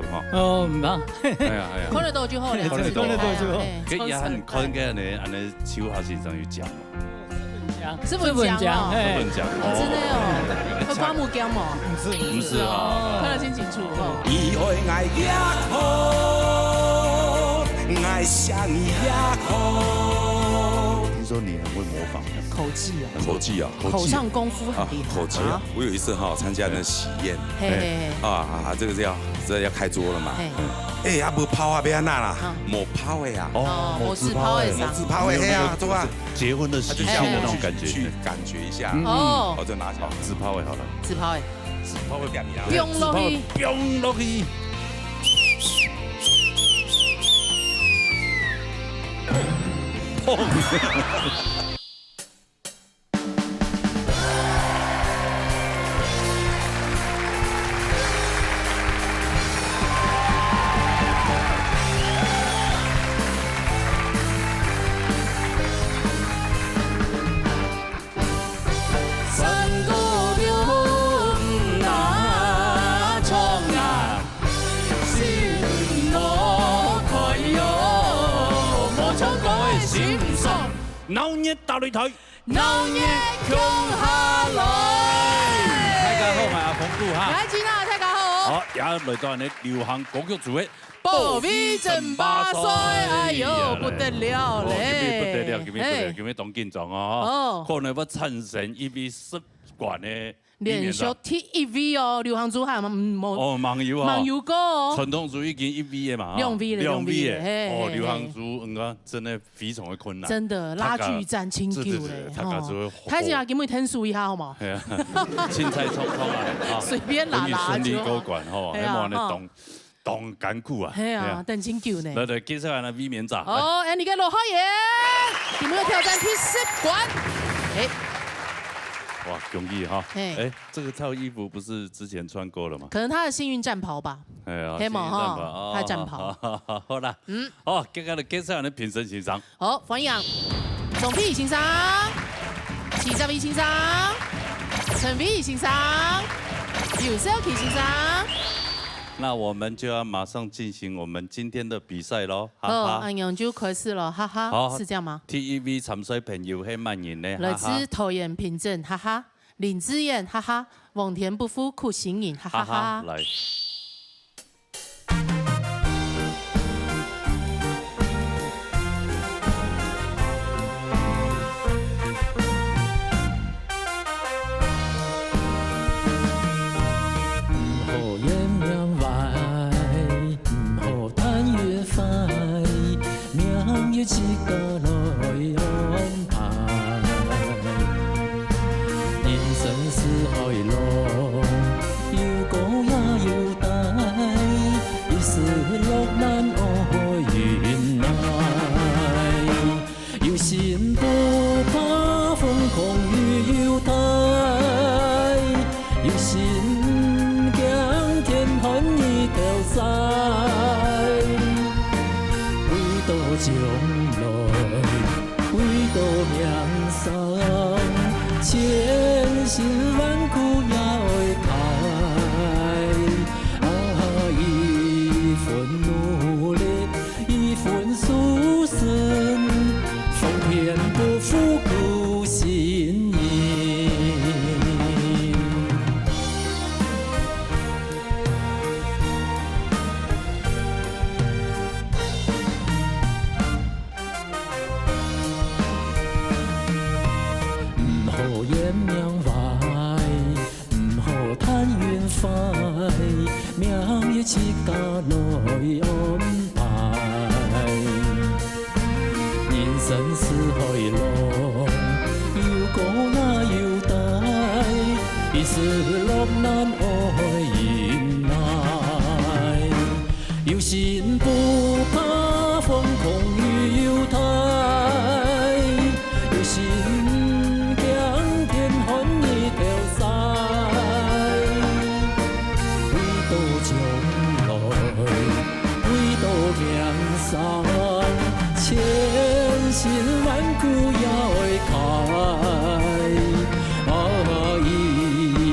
业吼。哦，唔当，係啊係啊。看得到就好了，看得到就好。佢也很看嘅安尼手下先生有獎嘛。是文江哦，文獎。真的哦，會刮目姜嘛？不是啊。看得清楚哦。以為愛也好，愛上也好。听说你很会模仿，口技哦，口技啊，口上功夫很厲害。口技啊！我有一次哈參加那喜宴，嘿，這個是要開桌了嘛。哎呀，無拋啊，要安那啦？冇拋的呀。哦，我自拋的啥？自拋的嘿啊，做啊。结婚的喜庆的那种感觉，去感覺一下。哦，我就拿起來自拋位好了。自拋的，自拋會變呀。飆落去，飆落去。鬧熱大擂台，鬧熱強下來。大家好，我係阿馮姑哈。來，今啊，大家好。好，也來到你流行歌曲組嘅波比正巴衰，哎呦不得了嘞！不得了，今日當緊張哦，可能要產生一筆10冠嘅。連續 TVB 哦，流行組係嘛？哦，網友啊，網友歌哦，傳統組已經1V嘅嘛，兩 V 嘅，哦，流行組應真的非常的困難，真的拉鋸戰清救嘞，睇下給我聽數一下好冇？係啊，青菜衝衝啊，隨便拉順利過關吼，希望你當艱苦啊，係啊，等清救呢。來，接下來呢 V 面長，哦，你嘅羅浩然，有沒有挑戰第10關？哇，容易哈！哎，這個套衣服不是之前穿過了嗎？可能他的幸運戰袍吧。哎呀，黑毛哈，他戰袍。好啦，好，接下來介紹你評審欣賞。好，歡迎總 P 欣賞，70V 欣賞，陳 V 欣賞，Yuselki 欣賞。那我們就要馬上進行我們今天的比賽咯，哈哈。安陽就開始了，哈哈，是這樣嗎 ？TVB 沉水朋友係萬人呢，來自投言憑證，哈哈，林志燕，哈哈，往田不負苦心人，哈哈哈。來。一個來安排，人生是海浪，要高也要低，要是落難愛原來，有心不怕瘋狂與搖擺，有心驚天寒意掉曬。將來為到命生，千辛萬苦也會開。一份努力，一份殊勝，奉獻不負苦心人。命一次加來安排，人生是海浪，要高也要低，一時落難愛原來，有心不怕瘋狂與搖擺，有心驚天寒意掉曬。將來為到命生，千辛萬苦也會開。一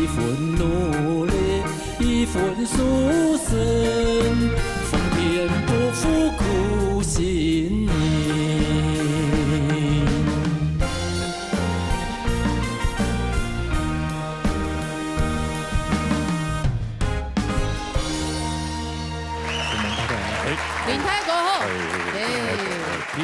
份努力，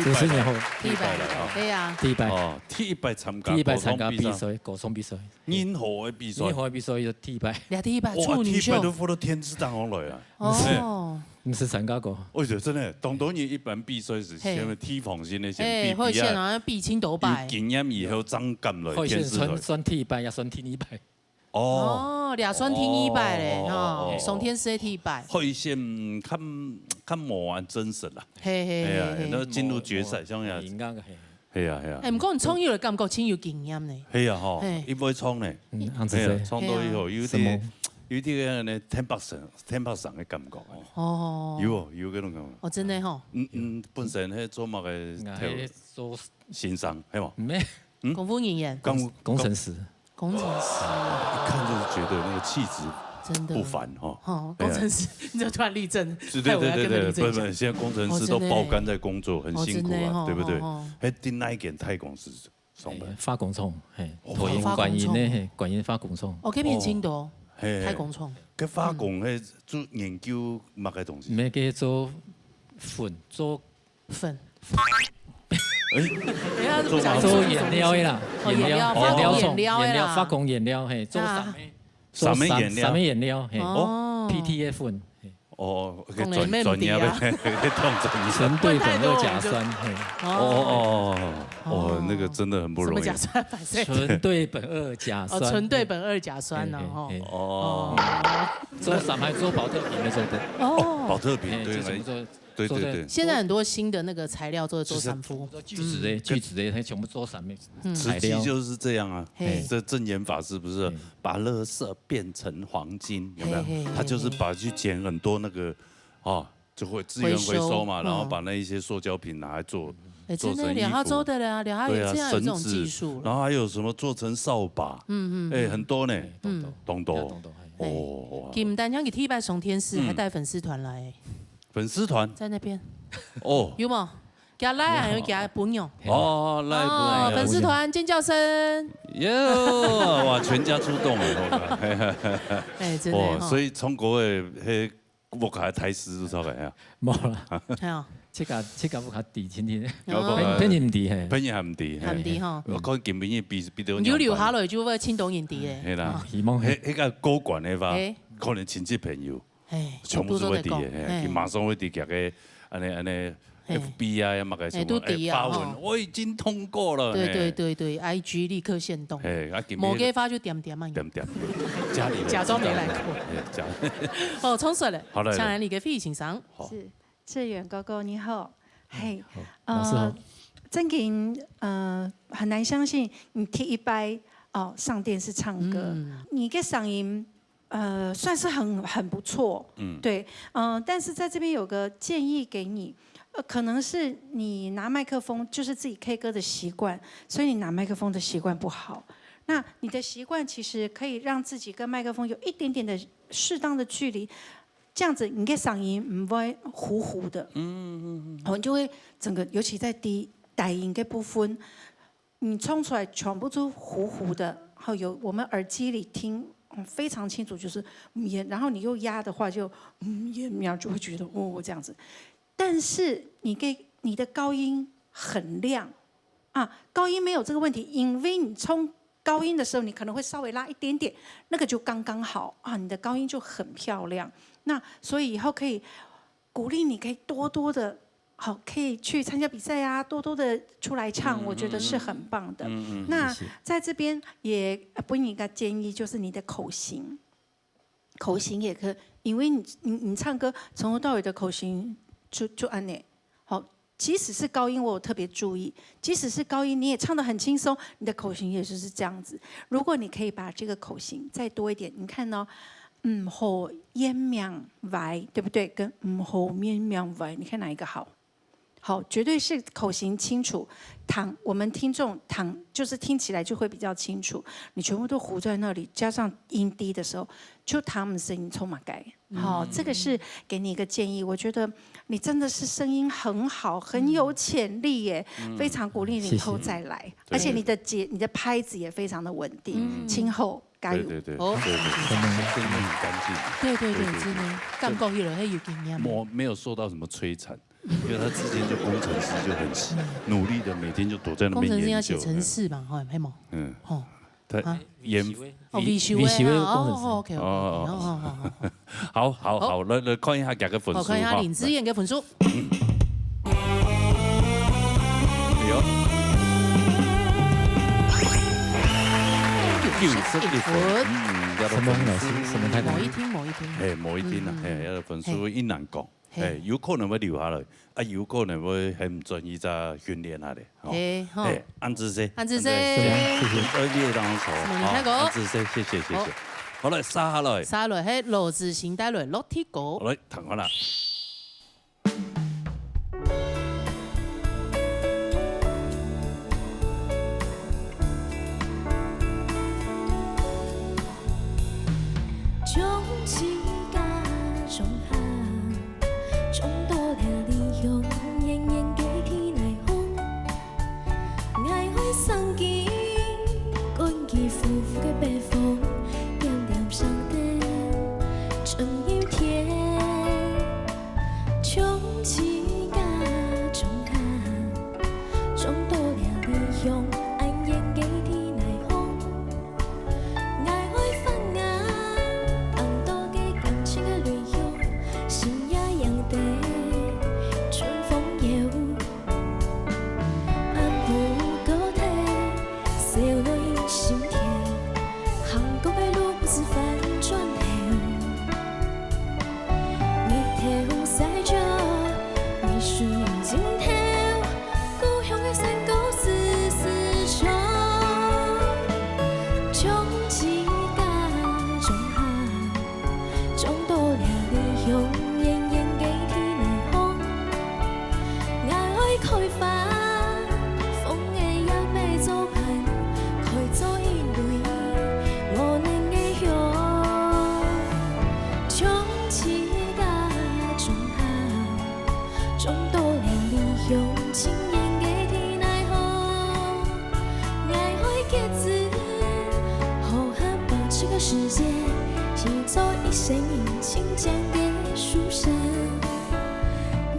14年後，第一擺對啊，第一擺，哦，第一擺參加第一擺參加比賽，歌唱比賽，任何的比賽，任何比賽就第一擺，倆第一擺哇，處女第一擺都秀，付到天之當紅來啊！哦，唔是參加過，我覺得真係，當當然一般比賽是先體防先的先比會先啊，啊，比青島擺有，經驗以後增進來會先天之台。選第一擺，也選第二擺，哦，倆選聽一擺咧，哦哦，宋天師的第一擺，可以先看磨完真實啦。嘿嘿係啊，嘿嘿。然後進入決賽，像呀，應該嘅係，係啊係啊，誒，唔過你創業嘅感覺真有經驗呢。係啊吼嘿，一杯創呢，嗯，樣子係啊，係，創到以後有什麼啲有啲嘅呢天北上嘅感覺，哦，有嗰種感覺。哦，真的吼，本身係做乜嘅係做先生係嘛？咩功夫人員，工程師，工程師，一看就是覺得那個氣質真的不凡哈。哦，工程師，你就突然立正，對對對對，不不，現在工程師都哦爆肝在工作，很辛苦啊，對不對？哦喺啲那一件太公司上班，化工廠，係投影觀音咧，觀音化工廠，哦，嗰邊青島係太工廠，佢化工係做研究乜嘅東西？咩叫做粉做粉，做做顏料的啦，哦顏料化工廠顏料的啦化工顏料，係做什麼顏料？什麼顏料？係哦 PTA 粉，哦，講嚟咩唔知啊純對苯二甲酸，哦，那個真的很不容易。什麼甲酸反射？純對苯二甲哦，酸，純對苯二甲酸呢？哦，做什麼？做保特瓶的時候的，哦，保特瓶對做對對對，現在很多新的那個材料都是做三夫，聚酯的，它全部做上面材實際料。就是這樣啊。嘿這證嚴法師不是把垃圾變成黃金，有沒嘿嘿有？他就是把去撿很多那個，哦，就會資源回收嘛，然後把那一些塑膠品拿來做哎，真的，做成衣兩號州服。的啦，兩號對啊，有這樣有這繩種技子術，然後還有什麼做成掃把，哎，很多呢，東多，哎哦，金丹香給替拜宋天師，還帶粉絲團來，粉絲團，在那邊哦，有冇？給他來，還有給他本用。哦，來哦，粉絲團尖叫聲，喲，哇，全家出動了，哎，真的哦，哈所以從國外迄我開台師都出來啊，冇啦，係啊，這個不較低，天天，哦偏唔低係。朋友還唔低，還唔低哈我看根本也比到有留下來就會青島影帝係誒，啦，希望迄個高管的吧哎，可能親戚朋友哎，全部是會低都在講的，哎佢馬上會直接嘅，安尼哎 FB 啊，乜嘅什都麼低啊哈發文，我已經通過了，對對對對，IG 立刻限動，哎，啊，某給發就點點嘛，點點，家裡假裝沒來過家哦，充實了，好嘞向來你嘅飛行上，是志遠哥哥你好，嘿，老師好，真嘅很難相信你第一擺哦上電視唱歌，你嘅嗓音算是很不錯，對，但是在這邊有個建議給你。可能是你拿麥克風就是自己 K 歌的習慣，所以你拿麥克風的習慣不好。那你的習慣其實可以讓自己跟麥克風有一點點的適當的距離，這樣子你的嗓音唔會糊糊的。你就會整個，尤其在低音嘅部分，你衝出來全部都糊糊的，然後有我們耳機裡聽非常清楚，就是然後你又壓的話就就會覺得這樣子。但是你的高音很亮啊，高音沒有這個問題，因為你衝高音的時候，你可能會稍微拉一點點，那個就剛剛好啊，你的高音就很漂亮。那所以以後可以鼓勵你，可以多多的好，可以去參加比賽啊，多多的出來唱，我覺得是很棒的。那在這邊也給你一個建議，就是你的口型也可以，因為你唱歌從頭到尾的口型。就按呢，好，即使是高音，我有特別注意，即使是高音，你也唱得很輕鬆，你的口型也就是這樣子。如果你可以把這個口型再多一點，你看哦，好煙苗歪，對不對？跟好煙苗歪，你看哪一個好？好，絕對是口型清楚。我們聽眾就是聽起來就會比較清楚。你全部都糊在那裡，加上音低的時候，就他們聲音充滿改。好，這個是給你一個建議。我覺得你真的是聲音很好，很有潛力耶，非常鼓勵你以後再來。而且你的拍子也非常的穩定，今後加油。對，哦，聲音很乾淨，對，真的，感覺有了很有經驗。我沒有受到什麼摧殘。因为他之前就工程师就很努力的，每天就躲在那工程师要边研究。写程式嘛，吼，黑毛。嗯，吼，他研哦，维修维修的工程师。 OK，好，来看一下加个分数。我看一下林志燕嘅分数。哎呦，91分，什么老师？什么太太？某一天，哎，某一天啊，哎，那个分数很难讲，哎，有可能要留下来，啊，有可能要很专一再训练下的。哎，好，哎，安志生，安志生，你也当错，安志生，谢谢。好来，杀下来，沙來係羅志祥帶來落鐵歌。好來，彈下啦。將自家種下，種多了利用，仍然幾天嚟空，捱開生機，乾結夫婦嘅北風。 上的真有天，窮起家種下，種多了利用，安然給天來紅，愛開放啊，更多嘅感情嘅旅遊，心也養得春風搖，按不夠體，少女心跳，韓國嘅路不是反轉頭，你頭曬着，你數盡頭，故鄉嘅山高絲絲綢，種自家種下，種多了利用，仍然給天來紅，愛開開花，風嘅也未做伴，開做一類，我能。 種自家種下，種多了利用，情人給天來紅，愛會結子，好漢把這個世界寫作一生一情講給書生，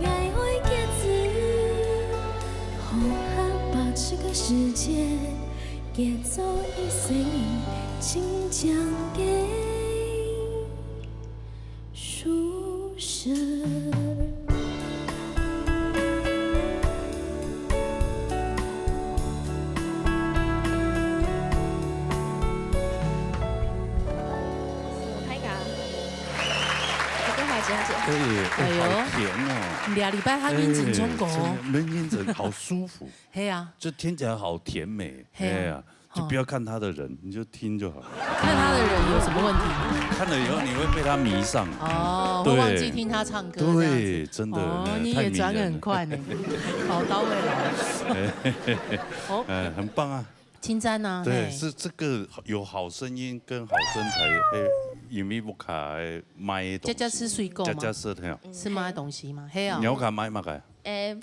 愛會結子，好漢把這個世界寫作一生一情講給。 書生。拍噶，我跟华姐姐。哎呦好甜哦！ 2禮拜他認真中國，能認真好舒服，係啊，就聽起來好甜美。嘿啊哎呀，就不要看他的人，你就聽就好。看他的人有什麼問題？看了以後你會被他迷上。哦，對會忘記聽他唱歌。對，真的。哦，你也轉得很快呢，好到位了。哦，很棒啊。稱讚啊。對，是這個有好聲音跟好身材，有沒有卡買東西？家吃水果嗎？家吃的，是買東西嗎？係啊。你要卡買嘛個？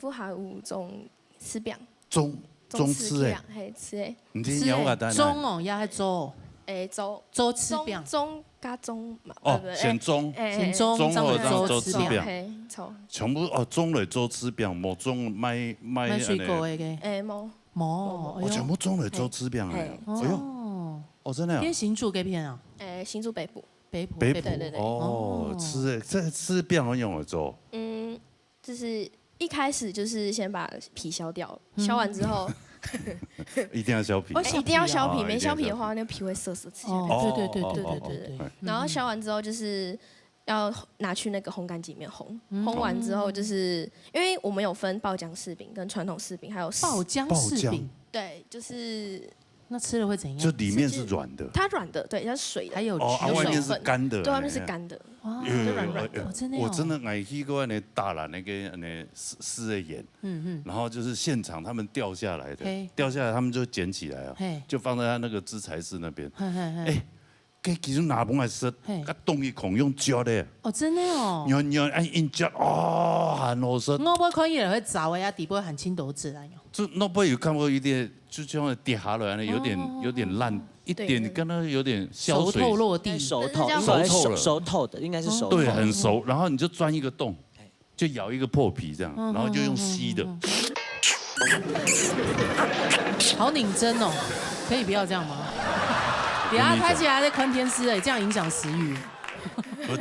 不好有種吃餅。中吃誒。係吃誒。你聽有卡單？中哦，也係粥。粥吃餅。中加中嘛。哦，選中。選中，中和粥吃餅。錯。全部哦，中嚟粥吃餅，冇中買水果嘅。冇。我全部中嚟粥吃餅誒。哎呦，哦真的啊。邊新竹嗰邊啊？新竹北部。北埔。對。哦，吃餅很用的粥。就是一開始就是先把皮削掉，削完之後。一定要削皮。一定要削皮，沒削皮的話，那個皮會澀澀，吃起來。對。然後削完之後就是要拿去那個烘乾機裡面烘，烘完之後就是因為我們有分爆漿柿餅跟傳統柿餅，還有爆漿柿餅。對，就是那吃了會怎樣？就裡面是軟的。它軟的，對，它是水的。還有外面是乾的。對，外面是乾的。哇，我真的愛去過那大蘭那個試的演，然後就是現場他們掉下來的，掉下來他們就撿起來啊，就放在他那個資材室那邊。佢其實拿本來食，佢凍一孔用嚼的。哦，真的哦。用硬嚼，哦，很好食。我不看伊會找呀，底部很青豆子啦。就我不有看過一點，就像跌下來，有點爛。一點跟它有點消水，熟透落地，熟透的，應該是熟的。對，很熟。然後你就鑽一個洞，就咬一个破皮这样，然后就用吸的。好拧针哦，可以不要这样吗？等下拍起来在宽天丝哎，这样影响食欲。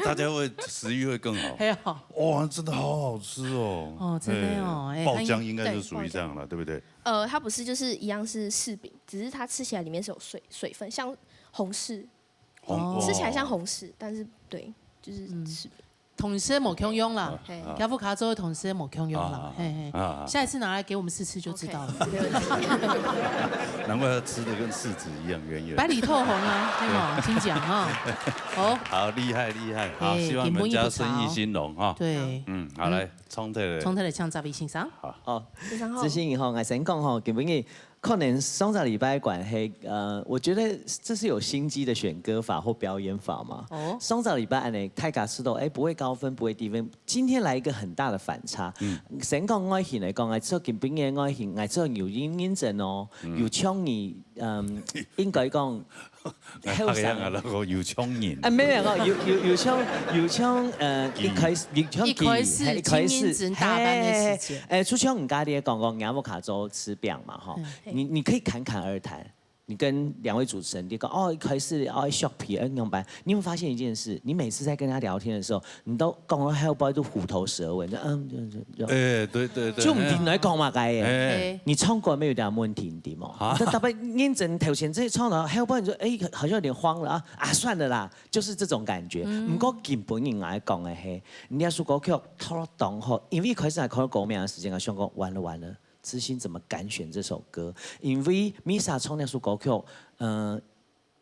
大家会食欲会更好。还好。哇，真的好好吃哦。哦，真的哦。爆浆应该就属于这样了，对不对？它不是，就是一样是柿饼，只是它吃起来里面是有水分，像红柿，吃起来像红柿，但是对，就是柿饼。同时冇空用啦，加夫卡州同时冇空用啦，下一次拿来给我们试吃就知道了。难怪它吃的跟柿子一样圆圆。白里透红啊，对吗？听讲啊，好厉害厉害，好，希望你们家生意兴隆哈。对，好来，冲特嚟唱十位先生。好，之前以后我先讲吼，基本上可能双十礼拜管黑，我觉得这是有心机的选歌法或表演法嘛。双十礼拜呢，泰卡吃到不会高分，不会低分。今天来一个很大的反差。先讲爱情来讲，我做基本嘅爱情，我做有认真哦，有创意，应该讲。好像啊，那个有创意。没有有唱，一开始大班的时间。出腔唔加啲讲雅木卡州吃饼嘛哈，你可以侃侃而谈。你跟2位主持人，你讲一开始削皮用白，你会发现一件事，你每次在跟他聊天的时候，你都讲到 Hellboy 都虎头蛇尾，对，就唔停来讲嘛嘅，你唱歌没有点问题啲嘛？特别认真头前这唱到 Hellboy， 你说好像有点慌了啊，算了啦，就是这种感觉。唔过根本人来讲嘅係，你要说歌曲拖动好，因为一开始係看到歌名嘅時間，我想講完了。知心怎么敢选这首歌？因为 Misa 唱那首歌曲，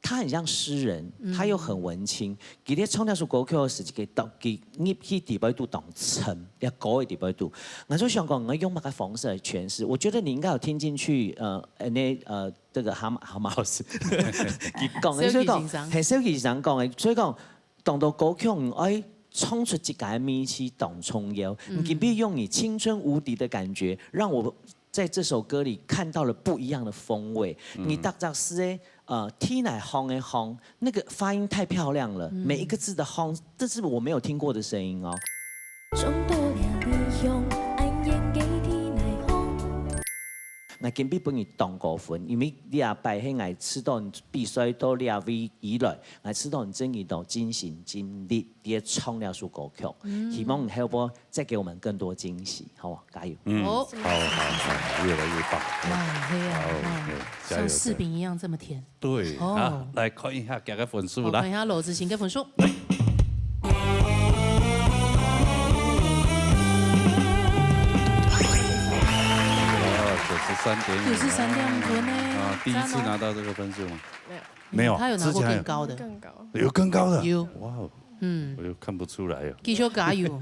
他很像诗人，他又很文青。佢哋唱那首歌曲嘅時候，佢捏起地位度當沉，一高嘅地位度。我就想講，我用乜嘅方式嚟詮釋？我覺得你應該有聽進去，這個蛤蟆老師佢講嘅，所以講係小傑想講嘅，所以講當到歌曲唔愛。衝出自己的名氣，懂重遊，你必用你青春無敵的感覺，讓我在這首歌裡看到了不一樣的風味。你大家是T 奶轟的轟，那個發音太漂亮了，每一個字的轟，這是我沒有聽過的聲音哦。我今比本日當高分，因為你阿拜喺我吃到比賽到你阿位以來，我吃到真係到盡心盡力啲唱了首歌曲，希望你 Hellboy 再給我們更多驚喜，好啊，加油！好，越來越棒！像柿餅一樣這麼甜。對，好，來看一下佢嘅分數啦。看一下羅志祥嘅分數。93.5分呢？第一次拿到这个分数吗？没有，他有拿过更高的，有更高的，有，哇哦，我又看不出来哦。继续加油！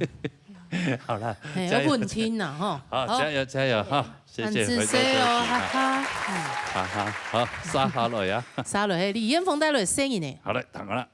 好了，要不你聽呐哈，好，加油哈，謝謝，回頭哈哈，哈哈，好，沙下來啊，沙來，李彥峰帶來聲音呢。好嘞，彈啦。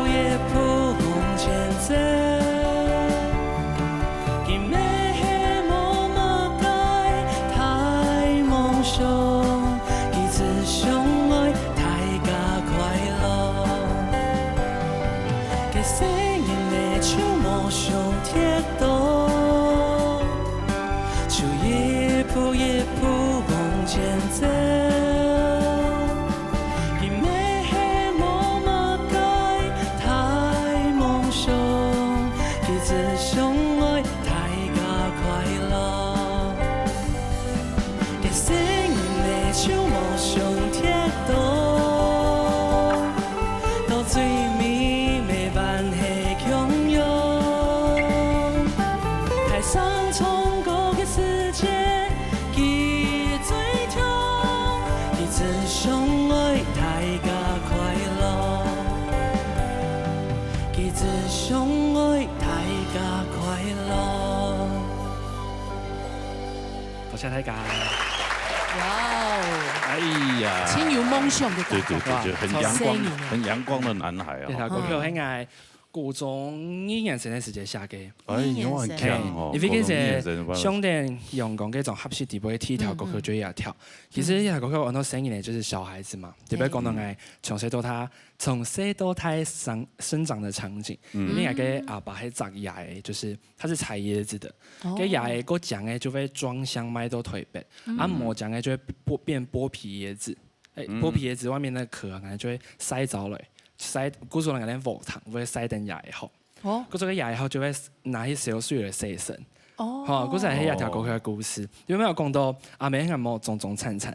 一步往前走，彼此相爱，大家快乐。彼此相爱，大家快乐。多谢大家。哇哦！哎呀，轻有梦想的感觉，对，很阳光的男孩啊。呢條歌曲係嗌高中2年生嘅時節寫嘅。哎，你好強哦！因為嗰陣上電陽光嗰種合適地步嘅第一條歌曲就要跳。其實呢條歌曲按到聲音呢，就是小孩子嘛，特別講到嗌從細到他生長的場景。因為個阿爸係摘芽嘅，就是他是採椰子的。個芽嘅個薑嘅就會裝香麥都特別，磨薑嘅就會變剝皮椰子。剝皮椰子外面那個殼可能就會篩走了。篩，嗰種人哋無糖，會篩等牙後。哦。嗰種嘅牙後就會拿起小水嚟洗身。哦。嚇，嗰陣係一條過去嘅故事。有冇有講到阿妹係冇種種燦燦？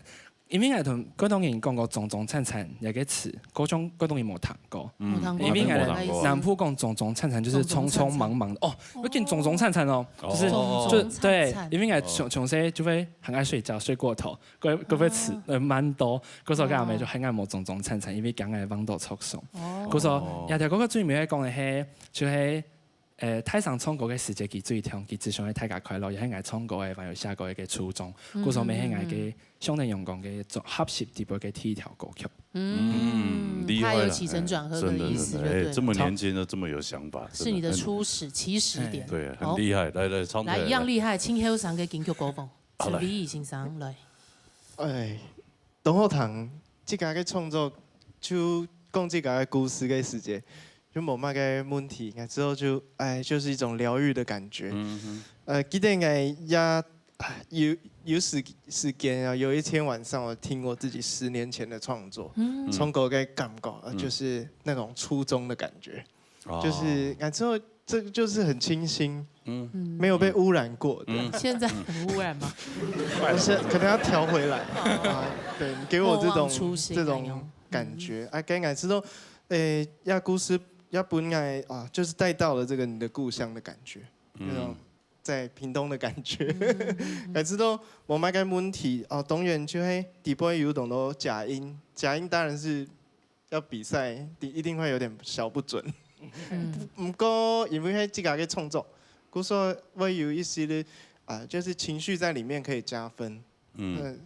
因為係同嗰種人講過種種燦燦有個詞，嗰種人冇談過。因為係南部講種種燦燦就是匆匆忙忙的。哦，我見種種燦燦哦，就是對，因為係從細就會很愛睡覺，睡過頭，嗰個詞蠻多。嗰時候阿妹就很愛冇種種燦燦，因為講係網度促送。嗰時候有條嗰個最尾講嘅係就係。太上唱歌嘅時節，佢最聽，佢只想喺大家快樂，又係愛唱歌嘅，還有寫歌嘅初衷。嗰時候咪係愛嘅相對陽光嘅合適地步嘅第一條歌曲。厲害了，他有起承轉合的意思，對。這麼年輕就這麼有想法，是你的初始起始點。對，很厲害。來唱。來一樣厲害，請後生嘅金曲歌風，陳美儀先生來。董浩堂這家嘅創作，就講這家嘅故事嘅時節。就冇乜嘅問題，之後就是一種療癒的感覺。記得有時間啊，有一天晚上我聽我自己10年前的創作，唱歌嘅感覺，就是那種初中的感覺，就是之後這個就是很清新，沒有被污染過的。現在很污染嗎？可能要調回來。對，給我這種感覺。之後故事。要本來啊，就是帶到了這個你的故鄉的感覺，那種在屏東的感覺。知道冇乜嘅問題哦，當然就係底部有懂到假音，假音當然是要比賽，一定會有點小不準。唔過因為係自家嘅創作，故說會有一些的就是情緒在裡面可以加分。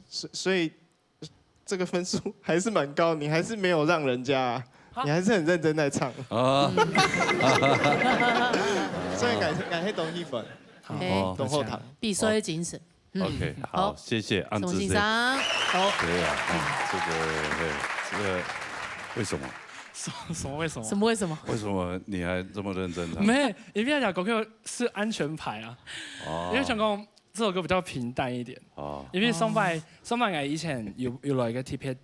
所以這個分數還是蠻高，你還是沒有讓人家。你還是很認真在唱，所以感謝董一粉，董後堂，必須精神。OK， 好，謝謝安志先。好。對啊，這個為什麼？什麼為什麼？什麼為什麼？為什麼你還這麼認真唱？沒，因為歌曲是安全牌啊。因為想講這首歌比較平淡一點。因為上拜以前有來一個特別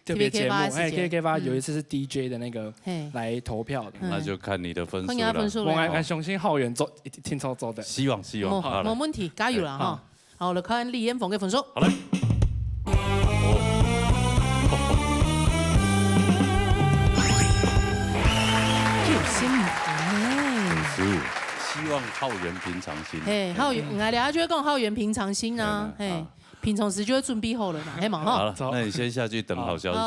節目，KKBOX有一次是 DJ 的那個來投票的，那就看你的分數了。我按相信浩源做聽操作的，希望。冇問題，加油啦哈！好，來看李彥峰嘅分數。好嘞。有心呢。希望浩源平常心。浩源，我哋就會講浩源平常心啊，平常時就會準備好了嘛，嘿嘛哈。好了，那你先下去等好消息。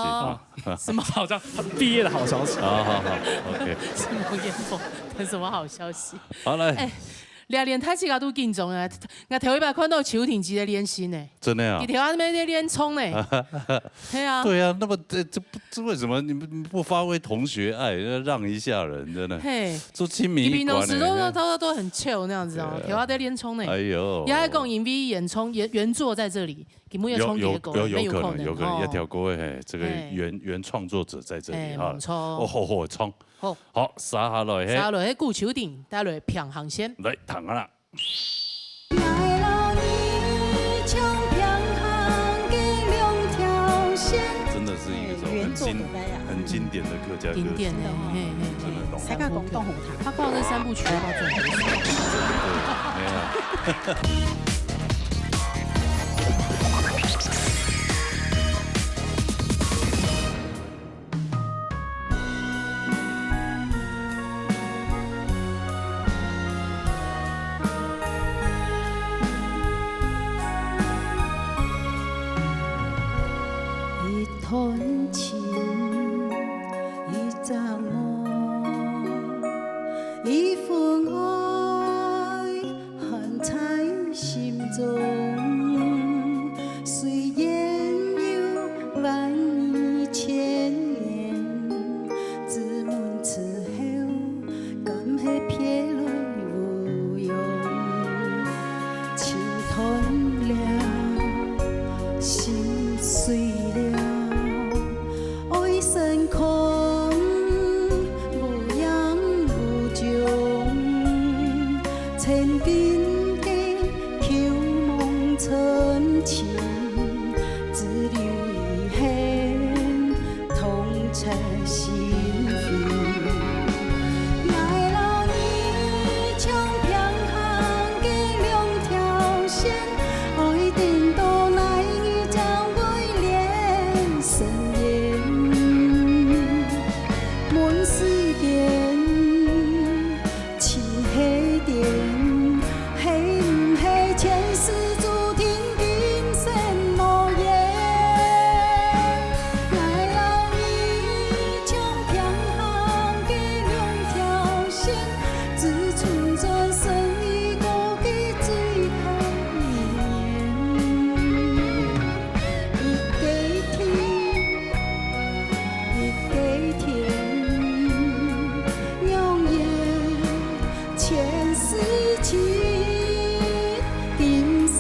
什麼好消息？畢業的好消息。好 ，OK。什麼彥峰？等什麼好消息？好嘞。練太極都緊張啊！我頭一擺看到邱挺基在練習呢。真的啊？你頭下面在練衝呢？對啊。對啊，那麼這為什麼你們不發揮同學愛，讓一下人，真的？嘿。做親民一關。平時都很 chill 那樣子哦，頭下在練衝呢。哎呦。也喺講 MV 演衝原作在這裡，根本有衝嘅歌，有可能一條歌嘿，這個原創作者在這裡哈。冇錯。哦，衝。好，撒下來，撒下來，顧邱挺，帶來平行線。來，彈下啦。真的是一首很經典的客家歌。經典的，真的懂。才講廣東紅毯，他報這3部曲要報最後。沒有。团情，一张梦，一份爱含在心中。虽然有万年千年，自问此后，敢会撇泪无用？情断了，心碎了，爱成空，无影无踪，千鬓间秋梦春情，只留遗憾，痛彻心扉。爱老你像平行的两条线，爱颠倒来你将爱恋深渊，满世间漆黑点，黑不黑前世注定今生无缘。爱老你像平行的两条线，只存在生意过的最后一年。一个天，一个天，永远前世情，今生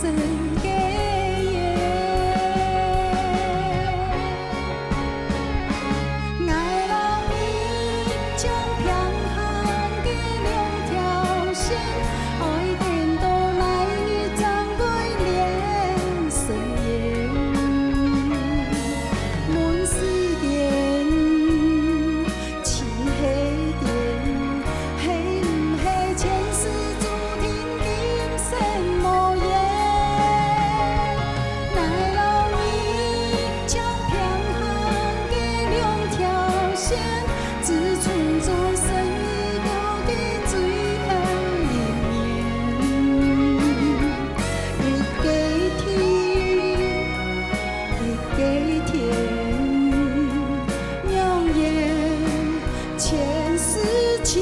结缘。爱老你像平行的两条线，爱颠倒来你将爱恋深渊，满世间漆黑点，黑不黑前世注定今生无缘。爱老你像平行的两条线，只存在生意过的最后一年。一个天，一个天，永远前世情，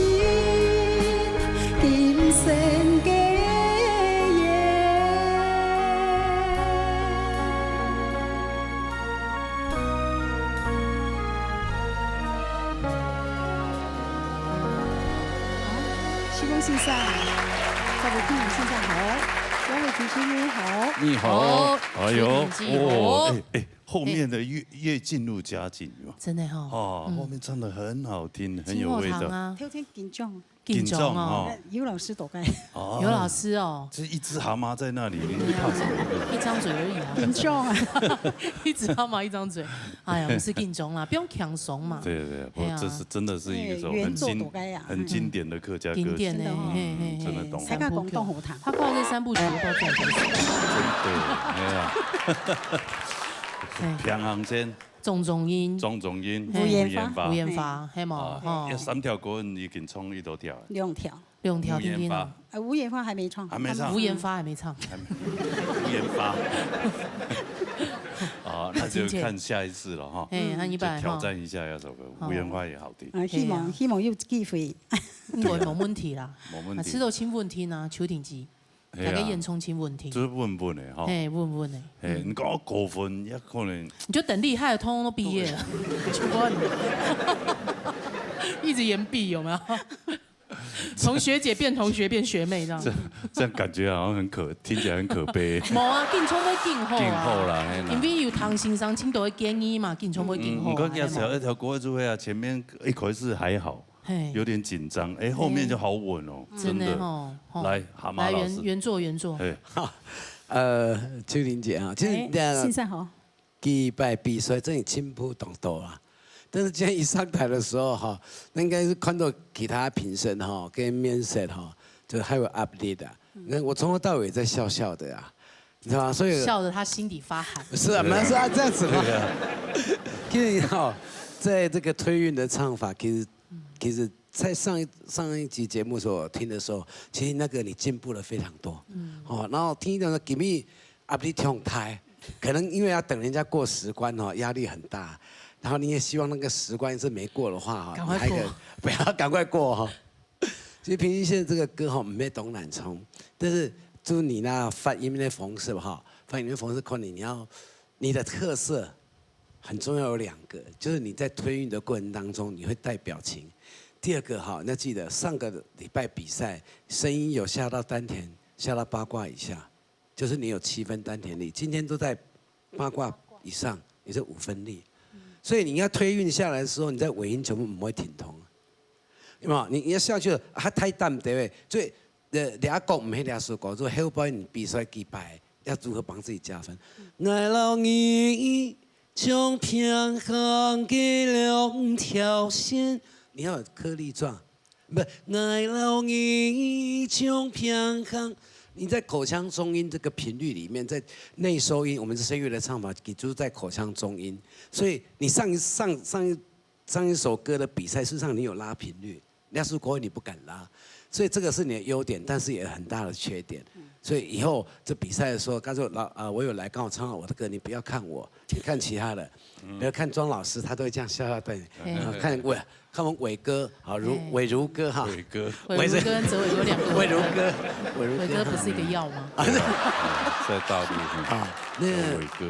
今生结缘。希望先生，各位听众先生好，两位主持人好。你好哦，哎呦，秋天哦后面的越进入佳境嘛，真的哈。哦，后面唱的很好听，很有味道。啊，挑天紧张，紧张哦，有老师躲开，有老师哦，这一只蛤蟆在那里，你怕什么？一张嘴而已啊，紧张啊，一只蛤蟆一张嘴，哎呀，不是紧张啦，不用强怂嘛。对对，我这是真的是一首很经典的客家歌曲，经典的，真的懂。大家广东好谈，他靠这三部曲，我不知道赚多少。真的，哎呀。平行线，种种音，吴彦发，系嘛？哦，有3条歌已经冲1条跳，2条，2条听听啊。吴彦发还没唱，吴彦发还没唱，吴彦发。啊，那就看下一次了哈。挑战一下要首歌，吴彦发也好听。希望有机会。冇问题啦，冇问题。吃到请问题呢，邱鼎基。大家演充请问题，就是问的哈，问的，你讲我高分也可能，你就等厉害的，通通都毕业了，一直延毕有没有？从学姐变同学变学妹这样，这样感觉好像听起来很可悲。冇啊，紧充要紧好啦，因为有唐先生青岛的建议嘛，紧充要紧好。我刚刚一条歌就会啊，前面一开始还好。有点紧张，后面就好稳哦，真的。来，蛤蟆老师，原作。秋玲姐啊，其实先生好。击败比赛真的进步很多啦，但是今天一上台的时候哈，那应该是看到其他评审哈跟面试哈，就还有 update 的。那我从头到尾在笑笑的啊，你知道吗？所以笑得他心底发寒。是啊，没事啊，这样子嘛。其实哈，在这个推运的唱法，其实，在上一集节目所听的时候，其实那个你进步了非常多。然后听到说 give me update 同台，可能因为要等人家过10关哦，压力很大。然后你也希望那个10关是没过的话赶快过，不要赶快过哈。其实平均线这个歌哈，没懂难冲，但是就是你那发音的方式哈，发音的方式看你的特色很重要有2个，就是你在推韵的过程当中你会带表情。第2个哈，那记得上个礼拜比赛声音有下到丹田，下到8卦以下，就是你有7分丹田力，今天都在8卦以上，你是5分力。所以你要推韵下来的时候，你在尾音全部不会停通，有没有？你要下去了，它太淡对不对？所以俩讲唔係俩說講，所以後邊你比賽擊敗，要如何幫自己加分？愛老你將平衡給2條線，你要有顆粒狀，不是愛老你將平衡。你在口腔中音这个频率里面，在内收音，我们是声乐的唱法，给就是在口腔中音。所以你上一首歌的比赛，事实上你有拉频率，人家说国语你不敢拉，所以这个是你的优点，但是也很大的缺点。所以以后这比赛的时候，刚才我有来刚好唱到我的歌，你不要看我，你看其他的，不要看庄老师，他都会这样笑笑对你，看我们伟哥，好伟如哥哈，伟哥跟泽伟哥2个，伟如哥不是一个药吗？在大陆啊，那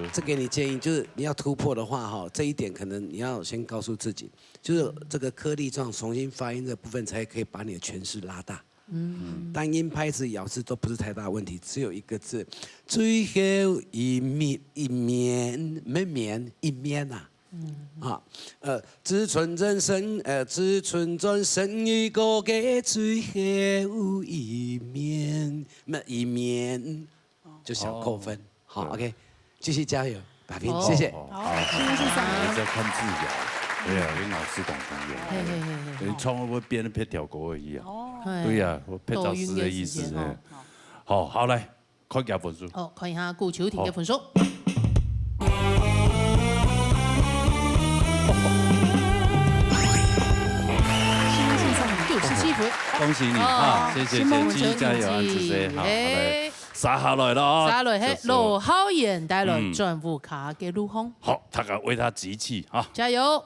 这给你建议，就是你要突破的话哈，这一点可能你要先告诉自己，就是这个颗粒状重新发音的部分，才可以把你的诠释拉大。单音拍子咬字都不是太大问题，只有一个字，最后一面啊，只存真身，只存真身一个嘅最後一面，一面就小扣分。好 ，OK， 继续加油，打拼，谢谢。好，谢谢先生。你在看字咬，对啊，跟老师讲不一样。你唱会编的配条歌而已啊。对呀，我配照诗的意思。好来，看一下分数。好，看一下顾秋婷的分数。67分，恭喜你啊！謝謝，繼續加油，安子 C， 好嚟，殺下來啦！殺來係羅浩然帶來轉副卡嘅陸風。好，大家為他集氣啊！加油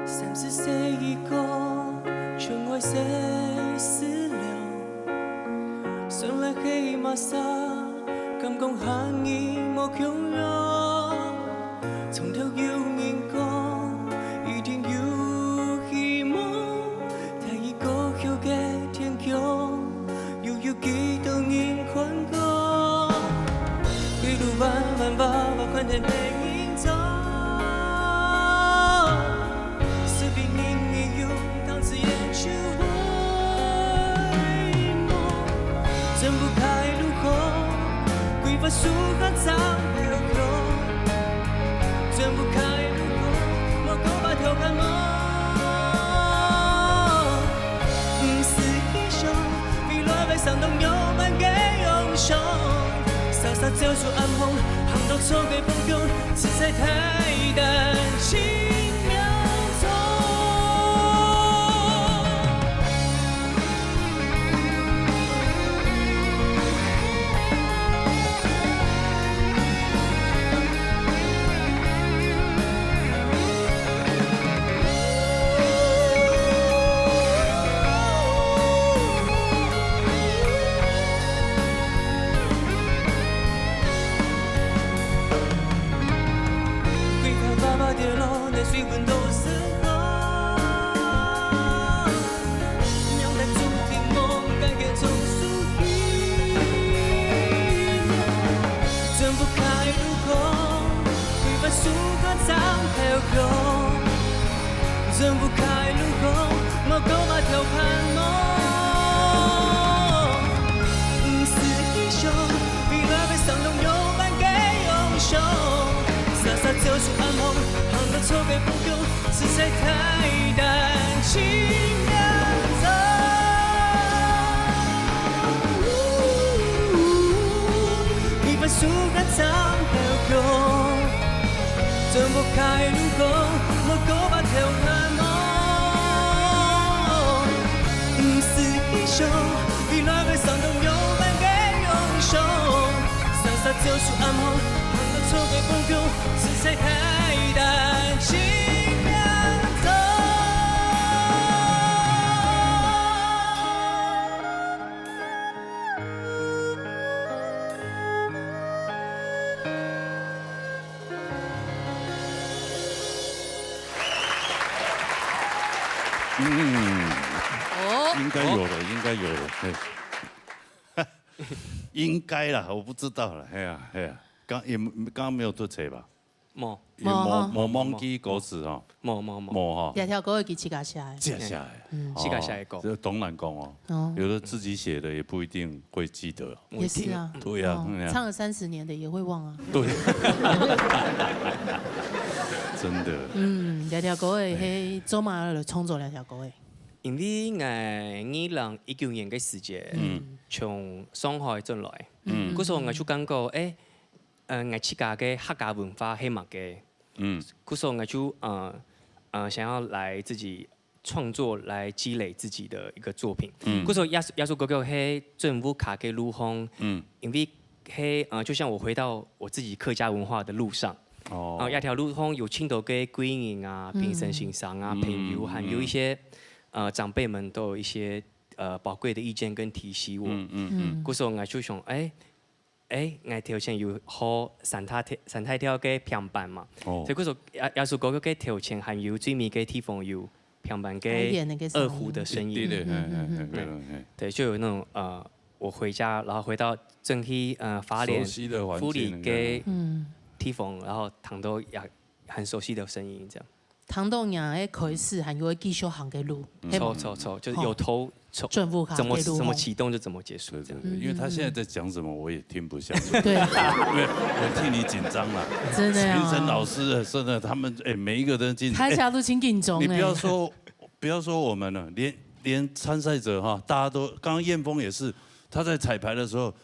！30歲一個，全為誰思量？上來黑馬沙，敢講行意莫強讓。從頭有人講，一定有希望。睇一個有嘅天空，有幾多人寬廣？一路萬寬天黑影中。睜不開路口，規劃樹和草沒有空。睜不開路口，莫講把頭看夢。唔是英雄，比落敗傷痛有萬個英雄。傻傻走出暗紅，行到錯給朋友，實在太單親。水溫都升高，讓它注定夢改變成屬於我。睜不開路口，規劃樹和草還有空。睜不開路口，莫講把頭看夢。唔是英雄，比落敗傷痛有萬個英雄。傻傻走出暗紅。錯給朋友，實在太單親了。卡的路口，我够把头看哦。不是英雄，比那个伤痛有半个英雄。散撒就是暗号，看到错的风格，是谁太担心？应该有的，应该有的，应该啦，我不知道了，哎呀，刚刚没有读册吧？冇，忘记歌词哦，冇哈。两条歌会给自家写的，记下来，自家写的歌，这董南讲哦，有的自己写的也不一定会记得。也是啊，对啊，唱了30年的也会忘啊。对，真的。两条歌的，嘿，做嘛就创作两条歌的。因为2019年嘅時節，從上海進來，嗰時候我就感覺，我自家嘅客家文化係乜嘅，嗰時候我就想要來自己創作，來積累自己的一個作品。嗰時候亞洲嗰個係政府卡嘅路風，因為係就像我回到我自己客家文化的路上。一條路風有青島嘅貴人啊、評審欣賞啊、朋友，還有一些。長輩們都有一些寶貴的意見跟提醒我。嗰時候我就想，我條件有好生態條嘅平板嘛。所以嗰時候有時嗰個嘅條件還有最美嘅地方有平板嘅二胡的聲音。對，就有那種我回家，然後回到正去花蓮府里嘅地方，然後聽到也很熟悉的聲音，這樣。唐豆娘的開始還有繼續行嘅路，錯，就是有頭轉副卡怎麼啟動就怎麼結束，這樣。因為他現在在講什麼我也聽不下去，對，因為我替你緊張了。真的啊。評審老師真的，他們每一個人進，台下都挺緊張。你不要說我們了，連參賽者哈，大家都，剛剛彥峰也是，他在彩排的時候，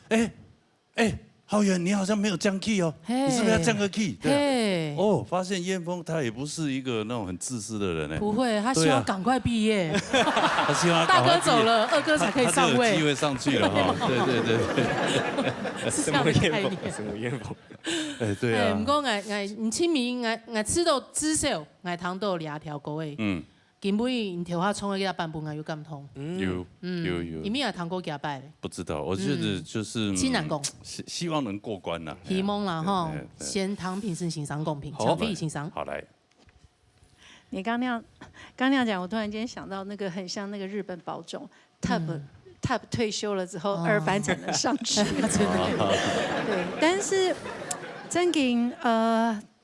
浩源，你好像沒有降 key 哦，你是不是要降個 key？ 對，發現彥峰他也不是一個那種很自私的人哎，不會，他希望趕快畢業，他希望大哥走了，二哥才可以上位，他就有機會上去了哈，對，什麼彥峰？對啊，唔過我清明我知道至少我聽到兩條歌誒。根本你條下衝去佢版本啊有感通，有，你沒有彈過幾拜？不知道，我覺得就是新南宮，希望能過關啦。希望啦哈，先談評審欣賞公平，小費欣賞。好來，你剛那樣講，我突然間想到那個很像那個日本寶塚 ，Tub 退休了之後，二班才能上去，真的。對，但是真緊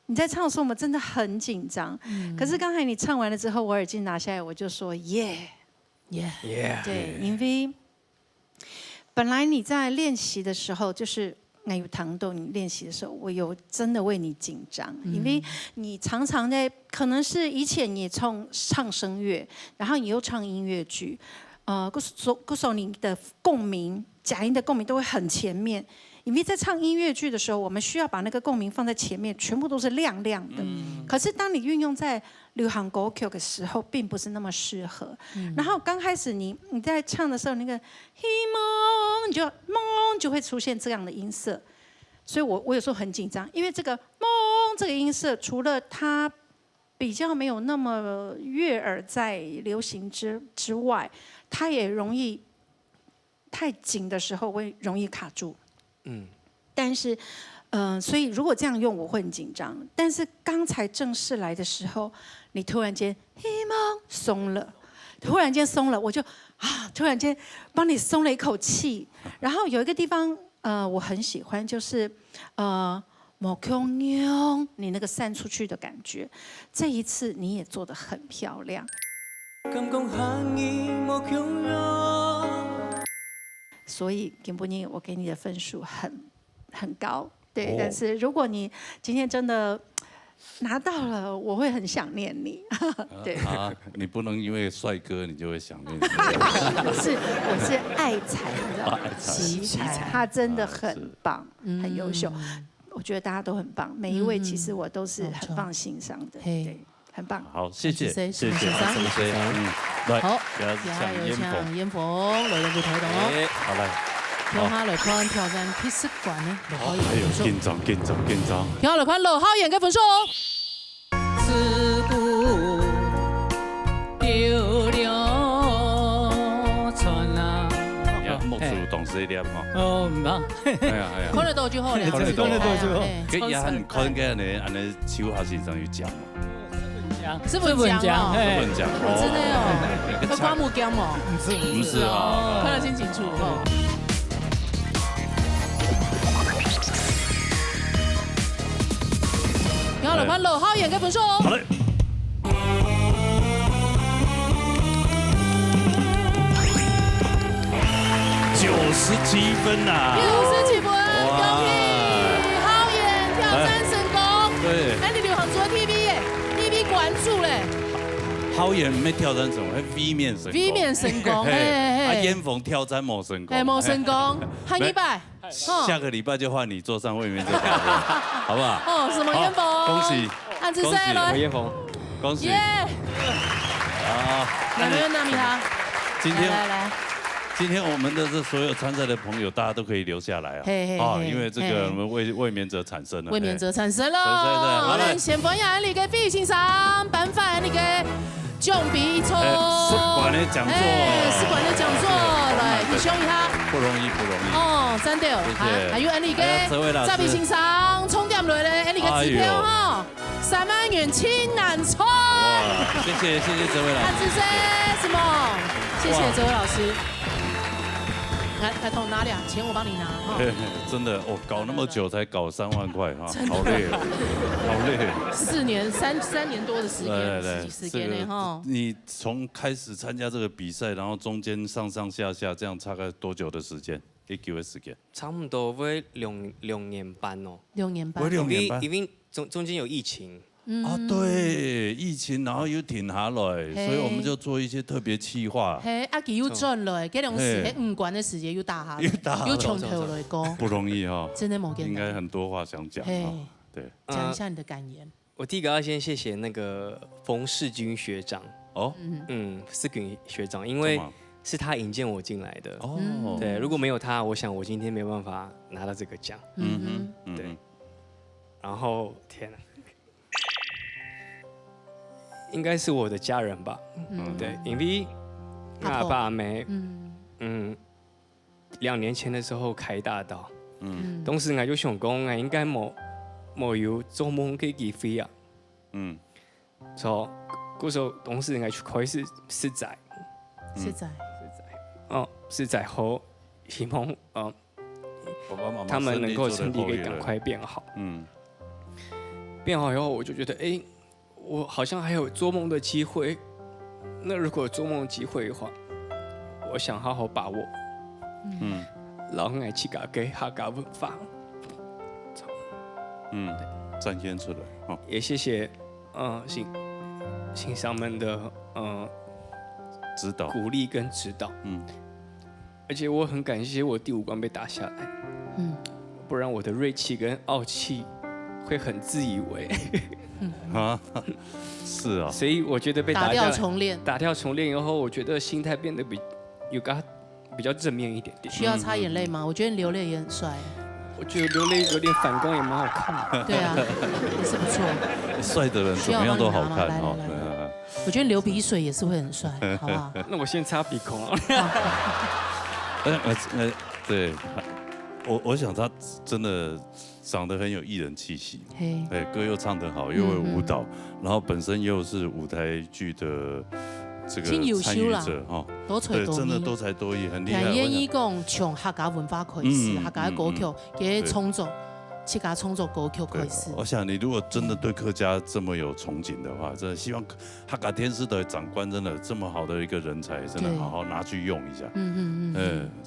你在唱的時候，我們真的很緊張。可是剛才你唱完了之後，我耳機拿下來，我就說耶。對，因為本來你在練習的時候，就是我有糖豆，你練習的時候，我有真的為你緊張，因為你常常在，可能是以前你唱聲樂，然後你又唱音樂劇，嗰時候你的共鳴，假音的共鳴都會很前面。因為在唱音樂劇的時候，我們需要把那個共鳴放在前面，全部都是亮亮的。可是當你運用在流行歌曲的時候，並不是那麼適合。然後剛開始你在唱的時候，那個希望夢就會出現這樣的音色，所以我有時候很緊張，因為這個夢這個音色，除了它比較沒有那麼悅耳在流行之外，它也容易太緊的時候會容易卡住。但是，所以如果這樣用，我會很緊張。但是剛才正式來的時候，你突然間希望鬆了，突然間鬆了，我就突然間幫你鬆了一口氣。然後有一個地方，我很喜歡，就是莫空用你那個散出去的感覺。這一次你也做得很漂亮。所以金波尼，我給你的分數很高，對。但是如果你今天真的拿到了，我會很想念你，對。你不能因為帥哥你就會想念。我是愛才，你知道嗎？奇才，他真的很棒，很優秀。我觉得大家都很棒，每一位其实我都是很放欣赏的，对，很棒。好，谢谢，谢谢。来，好，来向烟峰来到舞台哦。好来，跳下来看挑战体适馆呢，罗浩哎呦，紧张。跳下来看罗浩演嘅分数哦。自古丢了船啊。莫做同事念嘛。哦，唔当。係啊。看得到就好了。看得到。佢也很可能嘅安尼手下是上有獎嘛。是文獎哦。是文獎。真的哦。佢刮目鏡哦。唔是啊。看得清楚哦。跳下來看羅浩演嘅分數哦。好嘞。97分呐！97分，恭喜浩演挑战成功。对，哎，你流行做 TV 耶 ，TV 关注嘞。浩演没挑战成功，V 面成功。V 面成功，啊，烟逢挑战冇成功。冇成功，喊一百。下个礼拜就换你坐上卫冕这宝座，好不好？哦，什么烟逢？恭喜！安子赛了。烟逢，恭喜！耶！好，哪个拿米哈？今天来。今天我们的这所有参赛的朋友，大家都可以留下来啊！因为这个我们卫冕者产生了，卫冕者产生了。好嘞，先分享你嘅费先生，颁发你嘅奖笔抽。士官的讲座，士官的讲座，来，你凶一下。不容易。哦，真的，还有你嘅诈骗先生充点来咧，你嘅支票哈，3万元轻难抽。谢谢这位老师。看姿势什么？谢谢这位老师。来，头拿俩钱，我帮你拿。真的，我搞那么久才搞3万块哈，好累，好累。4年3年多的时间内哈。你从开始参加这个比赛，然后中间上下这样大概多久的时间？一个月时间？差不多会2年半哦。2年半。因为中间有疫情。啊，对，疫情然后又停下来，所以我们就做一些特别企划。嘿，阿吉又转了，这种时5关的时间又打下来，又从头来讲，不容易哈。真的冇简单。应该很多话想讲。对，讲一下你的感言。我第一个要先谢谢那个冯世军学长哦，世军学长，因为是他引荐我进来的哦。对，如果没有他，我想我今天没有办法拿到这个奖。对。然后天哪！应该是我的家人吧，对，因为阿爸阿妹，2年前的时候开大刀，当时我就想讲，我应该冇有做梦去机会啊，所以嗰時候當時我去開始實在，實在好，希望他們能夠身體可以趕快變好，變好以後我就覺得我好像还有做梦的机会，那如果有做梦的机会的话，我想好好把握。然后爱去给客家文化。展现出来。也谢谢欣赏们的指导、鼓励跟指导。而且我很感谢我第5关被打下来。不然我的锐气跟傲气会很自以为。是啊，所以我觉得被打掉重练以后，我觉得心态变得比较正面一点点。需要擦眼泪吗？我觉得你流泪也很帅。我觉得流泪有点反光也蛮好看的。对啊，也是不错。帅的人怎么样都好看哦。我觉得流鼻水也是会很帅，好不好？那我先擦鼻孔啊。对，我想他真的长得很有艺人气息，歌又唱得好，又会舞蹈，然后本身又是舞台剧的这个参与者哈，对，真的多才多艺，很厉害。演义讲从客家文化开始，客家歌曲给创作，去给创作歌曲开始。我想你如果真的对客家这么有憧憬的话，真的希望客家电视的长官真的这么好的一个人才，真的好好拿去用一下。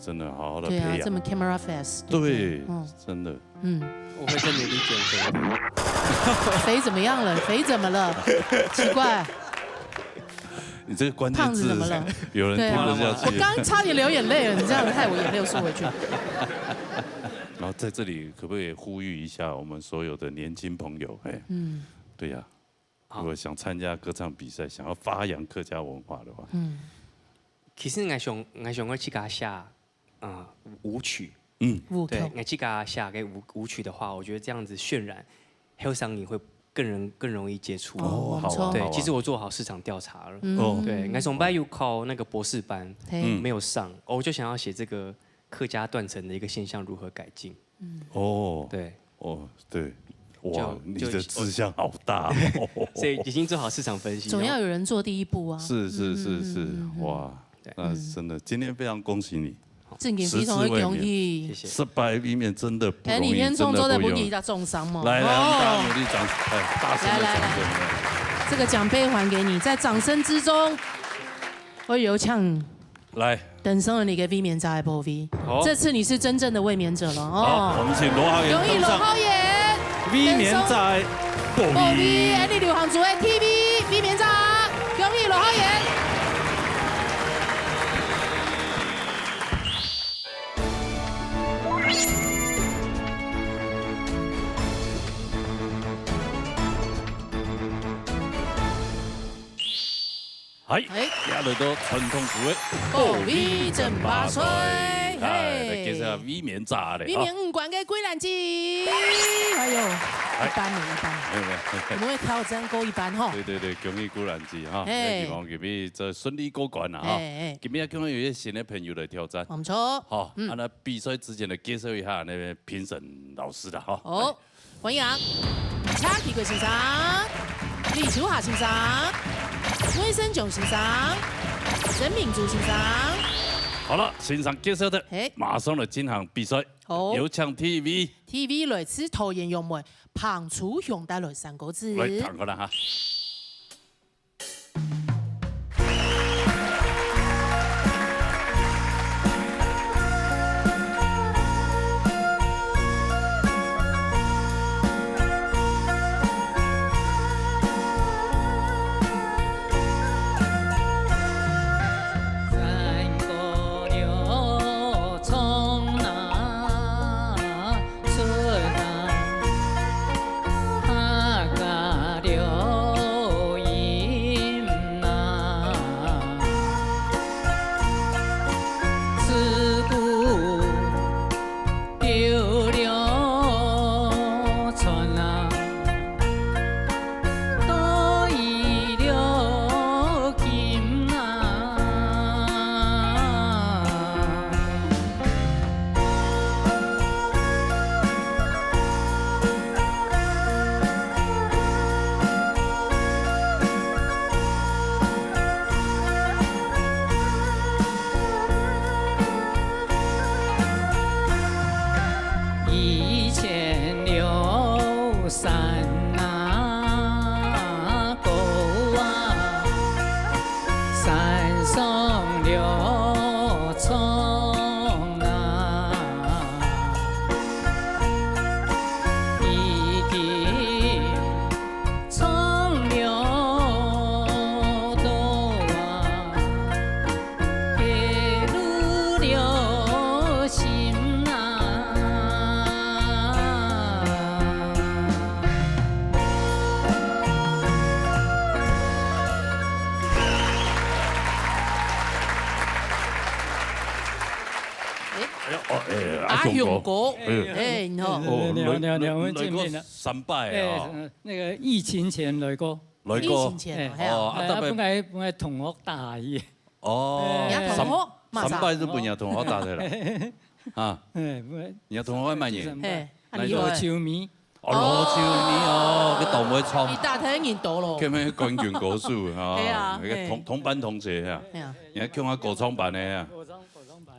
真的好好的培养。对啊，这么 camera fast。对，真的。我会更努力减肥。肥怎么样了？肥怎么了？奇怪。你这个关键字有人听不下去。我刚差点流眼泪了，你这样害我眼泪又收回去。后在这里可不可以呼吁一下我们所有的年轻朋友？对呀，如果想参加歌唱比赛，想要发扬客家文化的话，其实我想去给他下舞曲，对，我去给他下个舞曲的话，我觉得这样子渲染，后上你会更容易接触。好，对，其实我做好市场调查了，对，我上班有考那个博士班，没有上，我就想要写这个客家断层的一个现象如何改进。对，对。哇，你的志向好大，所以已经做好市场分析。总要有人做第一步啊！是，哇，那真的，今天非常恭喜你，正经非常的恭喜，谢谢。18位面真的不容易，你天中州的不易的重伤吗？来，大家努力掌，大声的掌声！这个奖杯还给你，在掌声之中，我有请来登上了你给 V 免扎的 POV， 这次你是真正的卫冕者了哦。我们请罗浩恭喜罗浩言。V 免在报 V， 你流行组的 TV V 免在，恭喜罗浩言。係，也嚟到傳統組嘅報 V 正8歲，係，其實 V 免炸嚟。 V 免5關嘅歸蘭機，哎呦，一般，我們會挑戰過一般吼。對，恭喜歸蘭機哈，希望佢哋就順利過關啦哈。今日可能有一些新的朋友來挑戰，唔錯。好，那比賽之前嚟介紹一下那邊評審老師啦哈。好，歡迎蔡啟貴先生、李秋霞先生。 魏生炯先生、曾敏珠先生，好了，欣赏介绍的，马上来进行比赛。好，有请 TV 来自桃园勇门庞楚雄带来3個字。来，彈過來哈。阿勇哥，哎，你好，你好，我们见面了。 3拜啊！那个疫情前来过，疫情前，本來同學打嘅。哦，你同學3拜日本人同學打的啦。啊，你同學乜嘢？羅潮米。羅潮米哦，佢當會創。你打睇人多咯。叫咩冠軍歌手啊？係啊，同班同學啊。係啊。而家叫我歌唱班嘅啊。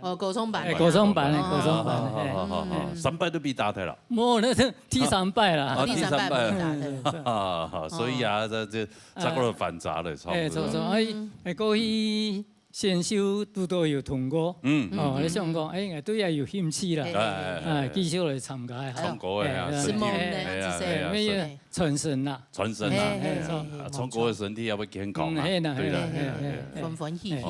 哦，高中版，高中版，好，3拜都必打台了。冇，那是第3拜啦。第3拜好，所以啊，这個反雜了，差不多。錯，過去先修拄到有通过，你想讲，我对也有兴趣啦，继续来参加。唱歌的啊，是梦的，咩传承啦，传承啦，唱歌的身体要健康嘛，对啦，欢喜喜，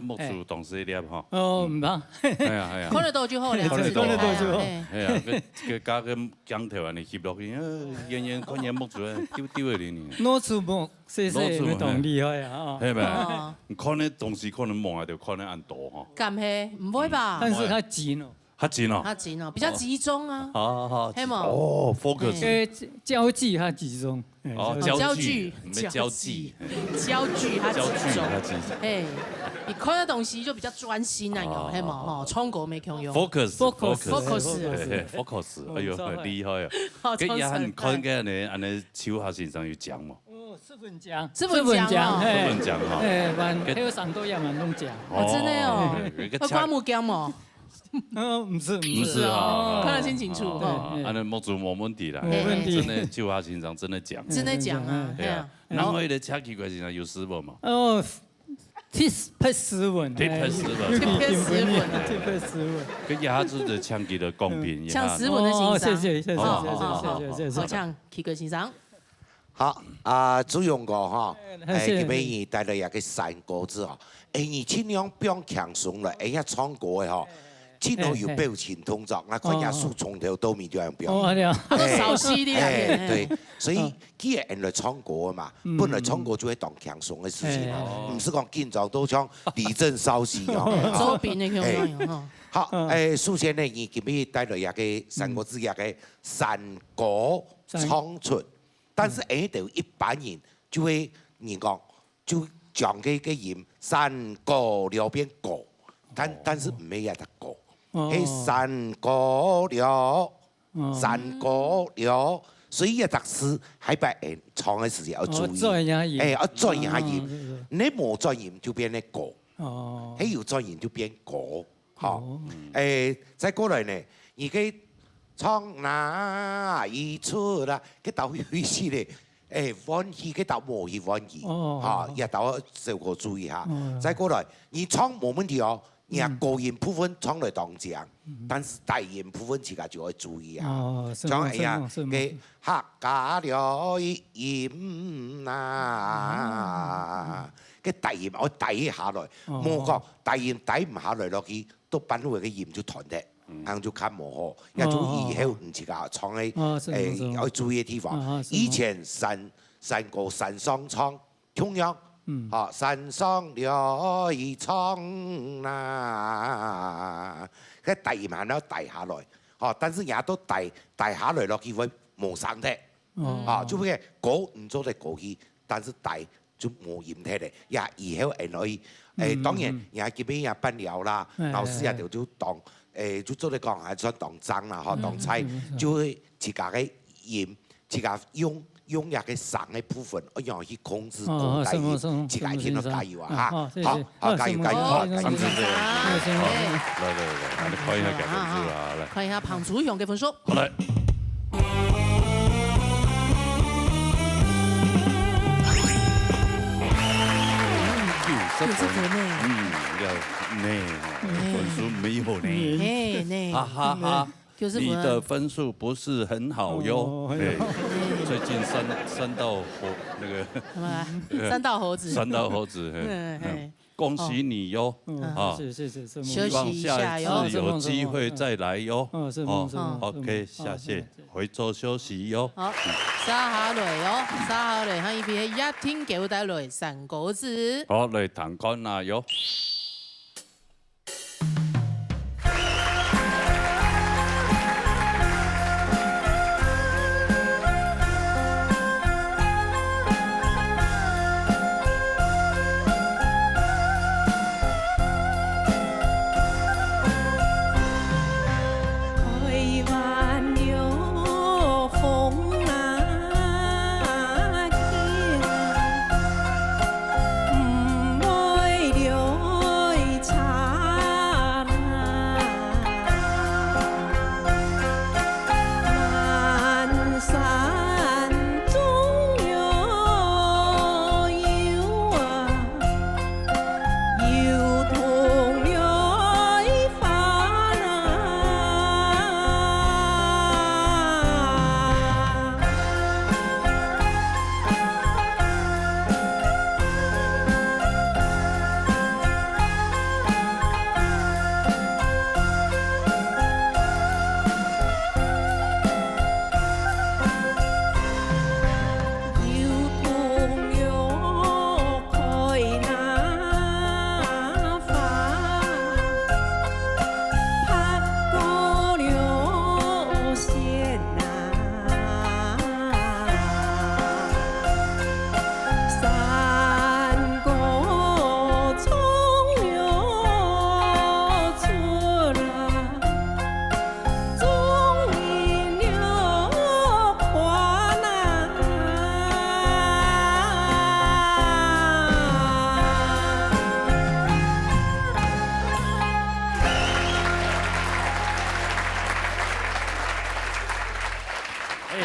木薯当时粒哈，唔怕，系啊，看得到就好了，看得到就好，系啊，佢加个姜头安尼吸落去，演看演木薯丢的你。攞出木，细细同厉害啊，系咪？看你同时可能梦啊，就看你按多哈。咁係唔會吧？但是它緊哦。較緊哦，較緊哦，比較集中啊。好，係嘛？哦 ，focus。焦距它集中。哦，焦距，唔係交際。焦距它集中。哎，你看的東西就比較專心啊，有係嘛？哦，唱歌沒強用。focus，哎呦，厲害啊！佢也很看嘅你手下先生要講嘛。4分獎，4分獎哈。還有上都也蠻弄獎。哦，真的哦。會刮目鏡嘛？唔是啊，看得清清楚。安尼木主冇問題啦，冇問題。真的手下先生真的講。真的講啊，對啊。然後迄個車奇怪先生有斯文嘛？哦。貼斯文，貼斯文，跟牙子的唱給的公平，唱斯文的欣賞，謝謝，唱 K 歌欣賞。好朱勇哥哈，佢俾你帶來一個山歌子哈，你盡量不用強鬆了，一唱歌的哈。盡量有表情動作，我看耶穌從頭到尾都樣表。少犀利啊！對，所以既然來唱歌嘛，本來唱歌就會當輕鬆嘅事情嘛，唔是講緊張都唱地震燒死哦。周邊嘅樣好，首先呢，你今日帶來一個三個字一個山歌唱出，但是就一般人就會人講就將個音山歌兩邊過，但是唔係一得過。係山歌了，山歌了，所以一特詩喺白人唱嘅時候要注意，要轉下音，你冇轉音就變咧歌，係要轉音就變歌，嚇，再過來呢，而家唱哪一出啦，佢到有意思咧，翻譯佢到冇去翻譯，嚇，也到這個注意下，再過來，你唱冇問題哦。你高音部分唱來當講，但是低音部分自家就要注意啊。像嘅客家了音啊，嘅低音我低下來，冇講低音低唔下來落去，都品會嘅音就斷的，咁就看冇好，一種以後唔自家唱嘅要注意嘅地方。以前山歌山上唱，同樣。山上了一唱啦，佢遞慢咗遞下來，但是也都遞下來落去會冇聲的，就會歌唔做得過去，但是遞就冇音聽的，也以後可以，當然也基本也不了啦，老師也就當就做得講係想當爭啦，當菜就會自家嘅音，自家用一個省嘅部分，我讓去控制高低音，自己聽到加油啊！好，加油，好，感謝。來，你看一下幾分數啦，來。看一下彭祖雄嘅分數。好來。90分呢？分數沒有呢。哈哈哈。你的分數不是很好喲，最近三道猴子，恭喜你喲，希望下一次有機會再來喲。OK，謝謝，回座休息喲。好，沙下來喲，沙下來，喺呢邊一天叫帶來山歌子。好，嚟彈鋼啦喲。留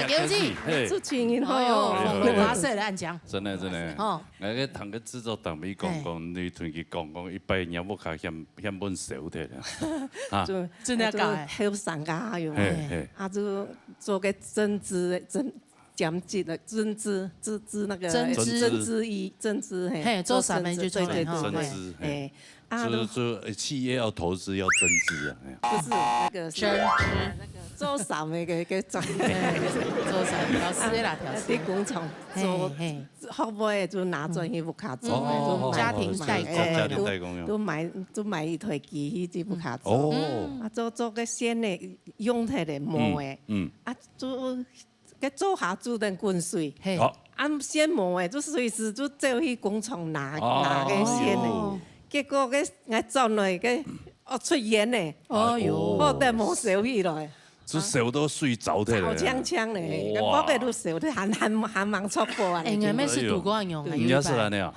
游记，出情人哎呦，风流花色的暗江，真的。哦，那个堂个制作当咪讲，你同佢讲，一百年不卡嫌本少的啊，真的搞，好上家哟，啊就做个针织讲解的针织那个针织嘿，做啥么就做针织，哎。就企业要投资要增资啊，不是那个针织，那个做啥么个做啥调丝啦，在工厂做，后尾就拿专业不卡做，家庭代工，都买一台机器不卡做，啊做个线的用起来磨的，啊做下煮点滚水，啊线磨的就随时就走去工厂拿个线的。结果个我撞落个出烟嘞，哎呦，我得冇烧起来，就烧到睡着的好呛呛嘞，我个都烧得还忙出过啊。哎，没是读过用，人家是那样，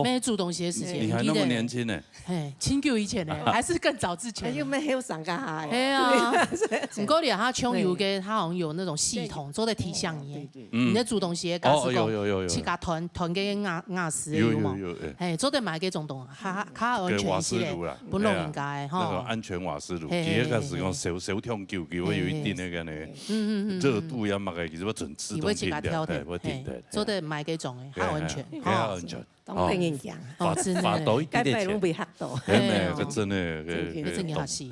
没煮东西的时间，你还那么年轻呢，很久以前呢，还是更早之前，又没有上个海，哎呀，不过他冲油给他好像有那种系统做在体香耶，你在煮东西，有，去给团给压死有嘛，哎，做得买给种东，哈安全些嘞，不弄应该哈。那个安全瓦斯炉，其个是讲烧烫久，佢会有一定那个呢，热度要嘛个，其实要准自动停的，会停的。做得买给种诶，好安全，好安全。当兵人讲，发多一点点钱，被吓到，真的，真嘅吓死。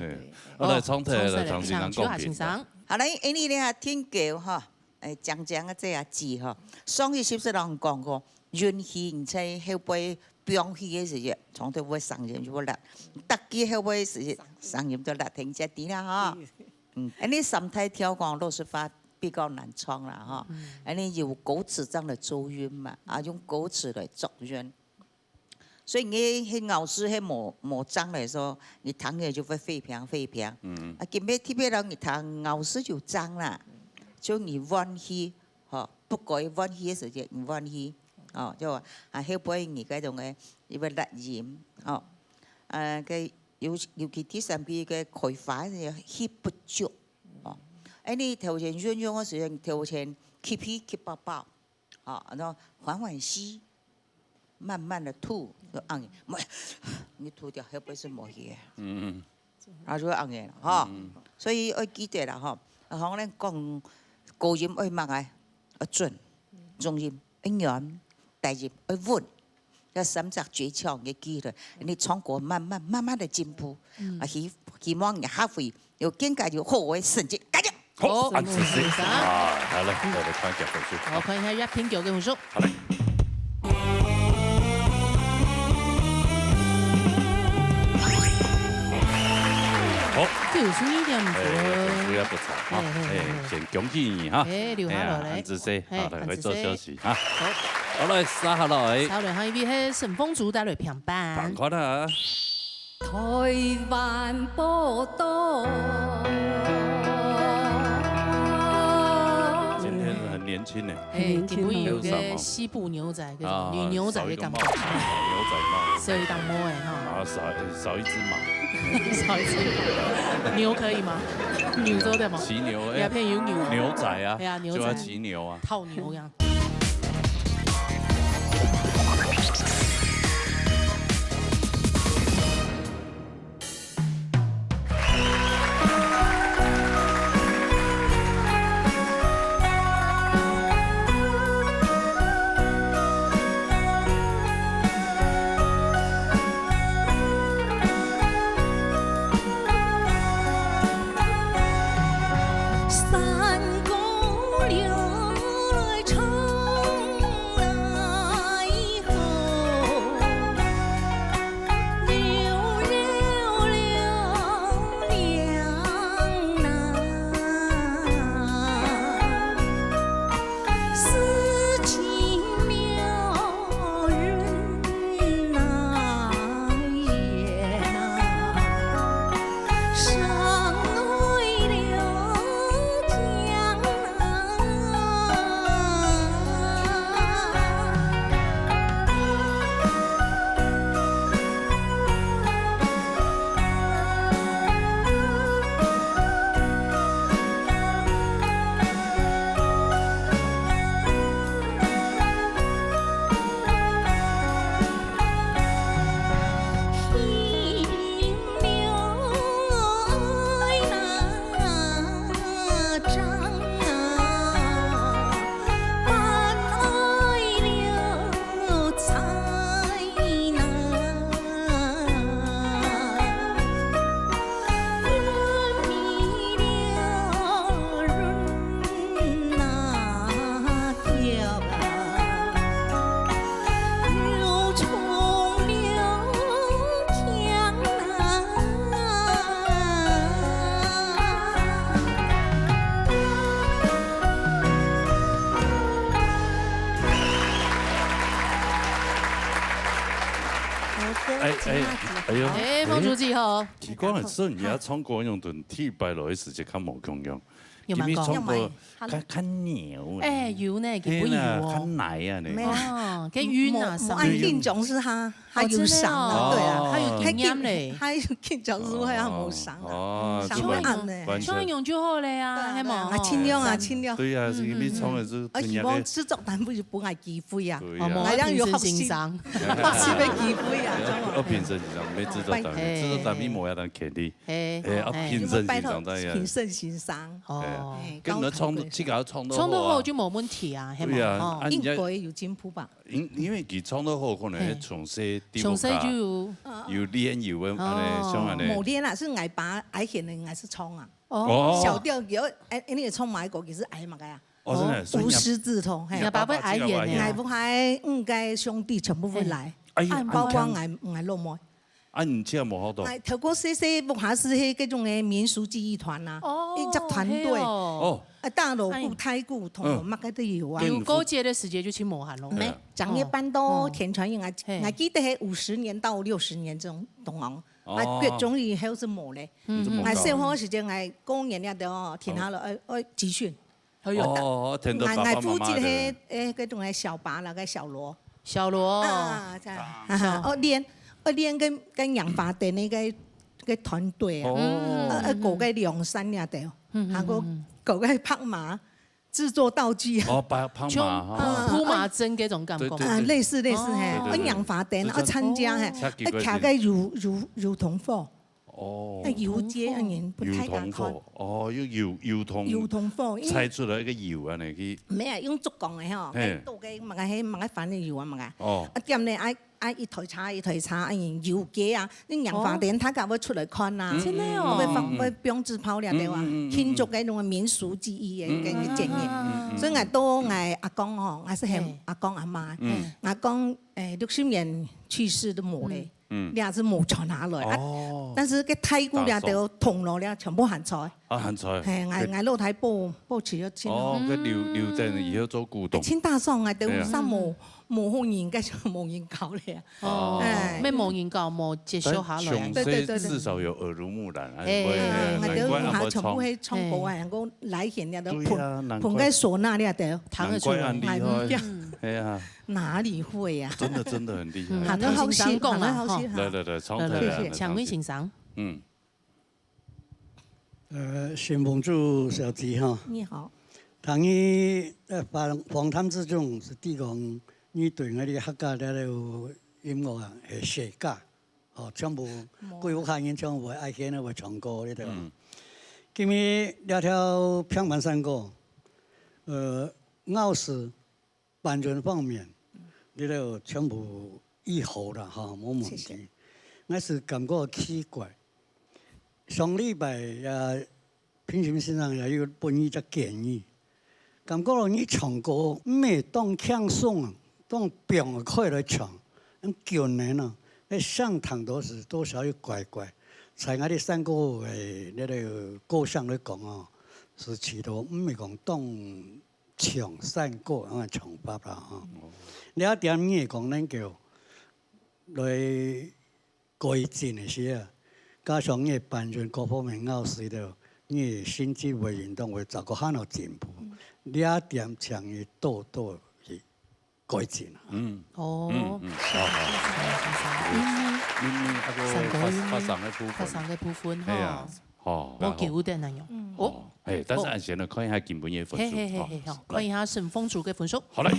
我来创台来长时间讲评。好嘞，因为咧天教哈，讲嘅这啊字哈，上一10人讲过，运气唔在后背表气嘅时节，从头会上任就会辣，特技后背时上任就辣停只啲啦哈。你三台跳光都是发。比较难唱啦哈，你有狗齿这样的周韵嘛，用狗齿来作韵，所以你去咬丝去磨脏的时候，你弹起来就会飞平。今天特别让你弹咬丝就脏了，就你弯气，不改弯气的时间，你弯气，就后背你嗰種嘅，因為辣鹽，嘅尤其第三批嘅開發嘅氣不足。你頭前鸳鸯嘅時候，頭前吸氣吸飽，然後緩吸，慢慢的吐，就硬，你吐掉後背是冇嘢，然後就硬嘅啦，所以要記得啦，可能講高音要乜嘅，要準，中音要軟，低音要穩，要三隻訣竅嘅記得，你唱歌慢慢的進步，希望你下回有更加有好嘅成績，加油！好，安子先生，好嘞，我哋看一下分數。我看一下1品9嘅分數。好嘞。好，92.5分，分也不差哈。先恭喜你哈。留下落嚟。安子 C， 好嚟去做消息哈。好嚟，撒下來。撒落去，係順風組帶來平板。平款啊。台灣報道。年輕呢，今日有個西部牛仔，嗰種女牛仔嘅感覺，牛仔帽，少一檔毛誒哈，少一隻毛，少一隻毛，牛可以嗎？牛做的嗎？騎牛，鴉片有牛，牛仔啊，係啊，牛仔，就要騎牛啊，套牛樣。山歌流來唱。方书记吼。奇怪的是，你要创国用顿替白落的时间较无共用。有蛮讲，看牛，哎，油呢，佢不油哦，看奶啊，你哦，佢晕啊，我按定种是它有伤的，对啊，它有经验嘞，它有定种是会冇伤啊，伤会按的，创用就好嘞啊，係嘛，清凉啊，清凉。对啊，是你创的是。我希望制作但不是不爱机会啊，我平身欣赏，是被机会啊，我平身欣赏，没制作单位，制作单位冇要当客的，我平身欣赏在呀，平身欣赏，哦，跟你创作，去给他创作创作好就冇问题啊，係嘛，應該有進步吧？因為佢創作好，可能從細從細就有練有嘅，像安尼。冇練啊，是捱把捱顯的，捱是創啊。哦。小調有那個創買過，其實捱嘛個呀。哦，真係。無師自通，係。爸爸捱顯嘅。捱不係五個兄弟全部會來，包括捱落妹。啊，唔知有冇好多？透過細木下是嗰種嘅民俗技藝團啊，一隻團隊。哦。大鑼鼓、太鼓、銅鑼乜嘅都有啊。有過節的時間就去磨下咯。沒，長夜班都田傳應我記得係50年到60年這種同行。各種以後是磨咧。我小學時間我過年了都填下了，集訓。哦，填到爸爸媽媽的。我附近係嗰種係小巴啦，個小鑼。小鑼。啊，真係。我練跟楊發的那個團隊啊，嗰個梁山呀的，還有嗰個拍馬製作道具。哦，拍馬鋪馬針嗰種感覺。類似係，我楊發的，我參加係，騎個油桶貨。哦。油街人不太敢看。哦，用油桶。油桶貨。猜出來一個油啊，你去。沒啊，用竹竿嘅嗬，倒嘅乜嘅乜嘅反嘅油啊乜嘅。哦。點呢？一台叉，油機啊，啲楊發店他搞會出來看啊，真係哦，會標誌炮了對哇，慶祝嗰種民俗技藝嘅經驗，所以我都我阿公哦，我是係阿公阿媽，阿公60年去世都冇咧，你也是冇傳下來，但是個太鼓了就銅鑼了全部鹹菜，鹹菜，係我老太保持咗先。哦，佢留定以後做古董。清大爽啊，都三冇好人，跟住冇人搞咧。哦，咩冇人搞，冇接受下來。對，至少有耳濡目染。我哋下全部係創保啊，能夠來現了都盤個嗩吶了都，彈得出來。係啊。哪裡會啊？真的很厲害。很多好戲講啦，好戲。對，唱得來。搶位欣賞。沈鳳珠小姐哈。你好。當你訪談之中是提供你對我哋客家咧音樂啊係寫歌，全部貴婦客人全部愛聽咧會唱歌呢度。今日兩條平板山歌，咬字、版權方面，呢度全部以後啦嚇冇問題。我是感覺奇怪，上禮拜也平心先生也有本意隻建議。感覺你唱歌唔係當輕鬆啊，當表開來唱，咁舊年啊，你上堂嗰時多少有怪怪。在我哋三個誒呢個歌上嚟講啊，是其他唔係講當唱山歌咁嘅唱法啦嚇。你一點嘢講咧叫來改進一些啊，加上你版權各方面咬死到，你心智會運動會找個很有進步。兩點唱嘅多去改進啊！哦，發上嘅部分哈，我記得那樣。哦，但是按先嚟看一下基本嘅分數。好，看一下沈鳳珠嘅分數。好嘞。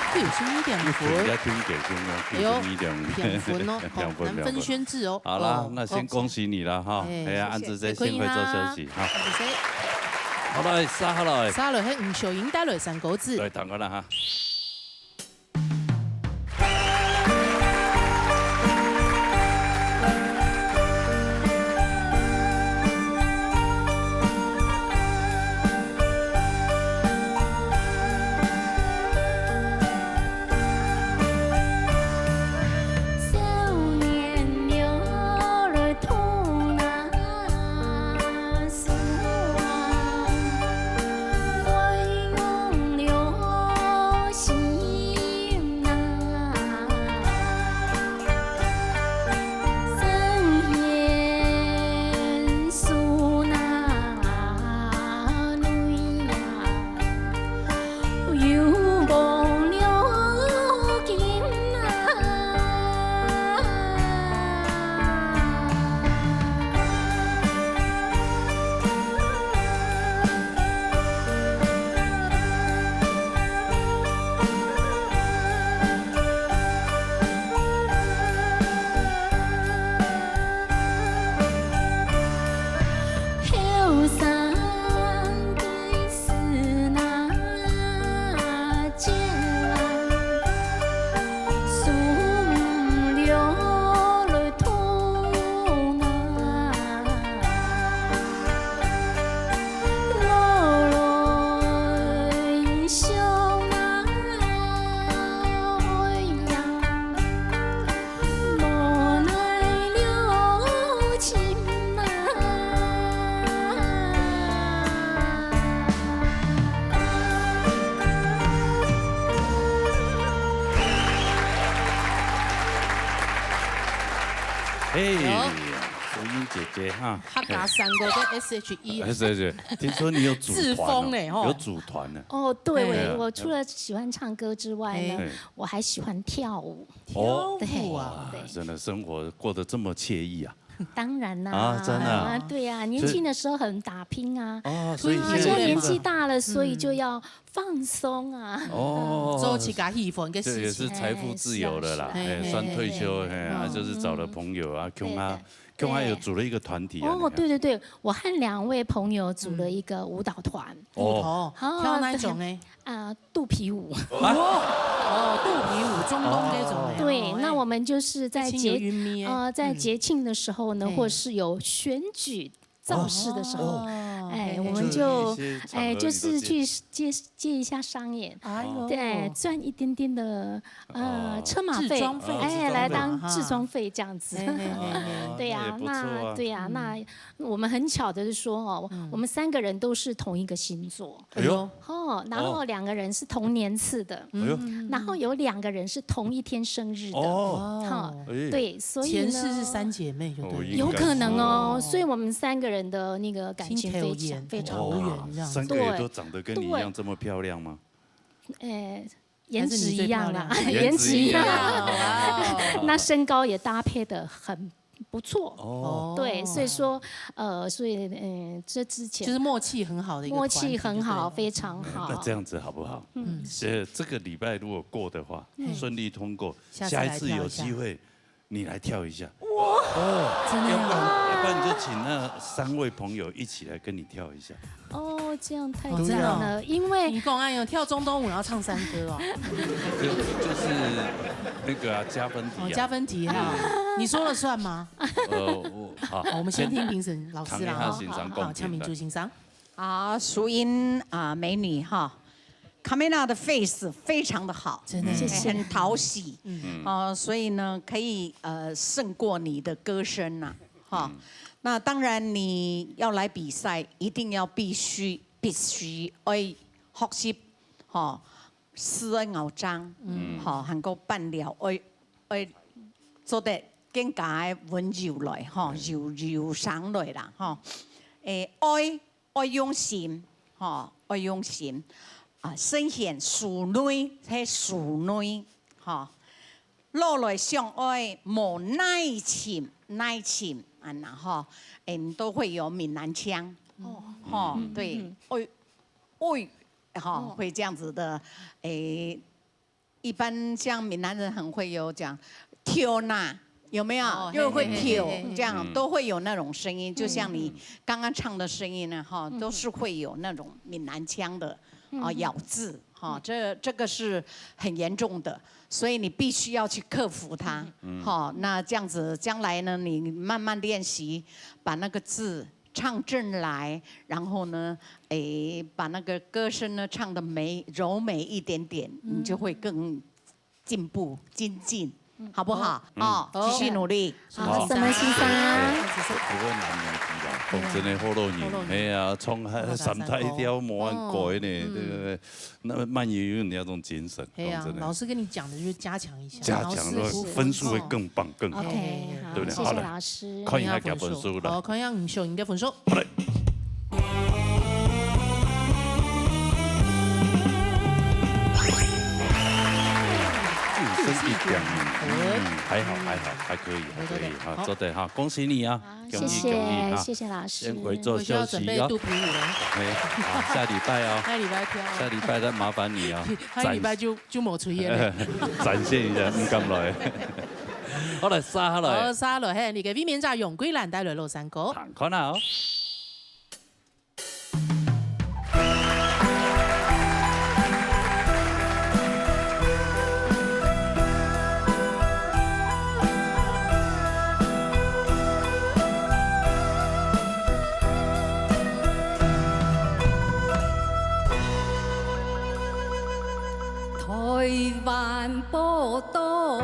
有2.5分，哎呦，2.5分哦，難分宣制哦。好啦，那先恭喜你啦哈！哎呀，按住先回做休息哈。好來，沙來係吳秀英帶來3個字。對，彈過啦哈。流淑英姐姐哈，他打3个跟 SHE。听说你有组团哦，有组团呢。哦，对，我除了喜欢唱歌之外呢，我还喜欢跳舞。跳舞啊，真的生活过得这么惬意啊。当然啦，啊，真的，对呀，年轻的时候很打拼啊，所以现在年纪大了，所以就要放松啊。周期改气氛，这也是财富自由了啦，算退休，就是找了朋友啊，跟他有组了一个团体。哦，对，我和2位朋友组了一个舞蹈团。跳哪种呢？肚皮舞。肚皮舞，中东那种。对，那我们就是在节庆的时候呢，或是有选举造势的时候，我们就就是去接一下商演，对，赚一点点的车马费，来当制装费这样子。对呀，那我们很巧的是说我们3个人都是同一个星座，然后2个人是同年次的，然后有2个人是同一天生日的，对，所以呢，前世是3姐妹，就对，有可能哦，所以我们3个人的那个感情非常远，3个人都长得跟你一样这么漂亮吗？颜值一样啦，颜值一样，那身高也搭配的很不错，对，所以这之前就是默契很好的一个，默契很好，非常好。那这样子好不好？这个礼拜如果过的话，顺利通过，下一次有机会你来跳一下。真的要不然你就请那3位朋友一起来跟你跳一下。这样太赞了，因为你讲有跳中东舞，然后唱山歌哦。就是那个加分题。加分题哈，你说了算吗？好，我们先听评审老师啦。好，呛民主欣赏。好，淑英美女哈。Camila 的 face 非常的好，真的很讨喜，所以呢可以胜过你的歌声呐，哈。那当然你要来比赛，一定要必须要學習，詩嘅樂章，能夠扮了，要做得更加溫柔來，柔上來啦，愛用心，愛用心。身顯淑女，係淑女，落來相愛無耐情，然後都會有閩南腔，對，會這樣子的，一般像闽南人很會有講跳呐，有沒有？又會跳，這樣都會有那種聲音，就像你剛剛唱的聲音呢，都是會有那種閩南腔的。咬字，這個是很嚴重的，所以你必須要去克服它。那這樣子將來呢，你慢慢練習，把那個字唱正來，然後呢，把那個歌聲呢唱得柔美一點點，你就會更進步精進。好不好？繼續努力。好，什麼先生？不過難問題啦，講真的好多年，哎呀，從三大條冇人改呢，對，那慢也有那種精神。哎呀，老師跟你講的就是加強一下，加強了分數會更棒更好，對不對？謝謝老師。看一下佢分數啦。好，看一下吳秀瑩的分數。好嘞。1點，還好，還可以，好，做得好，恭喜你啊！謝謝老師。先回座休息啊。肚皮舞了。好，下禮拜啊。下禮拜跳。下禮拜再麻煩你啊。下禮拜就冇出現了。展現一下，唔敢來。好來，沙來。好，沙來，你嘅 V 面炸用歸蘭帶來落山歌。看下哦。台灣寶島，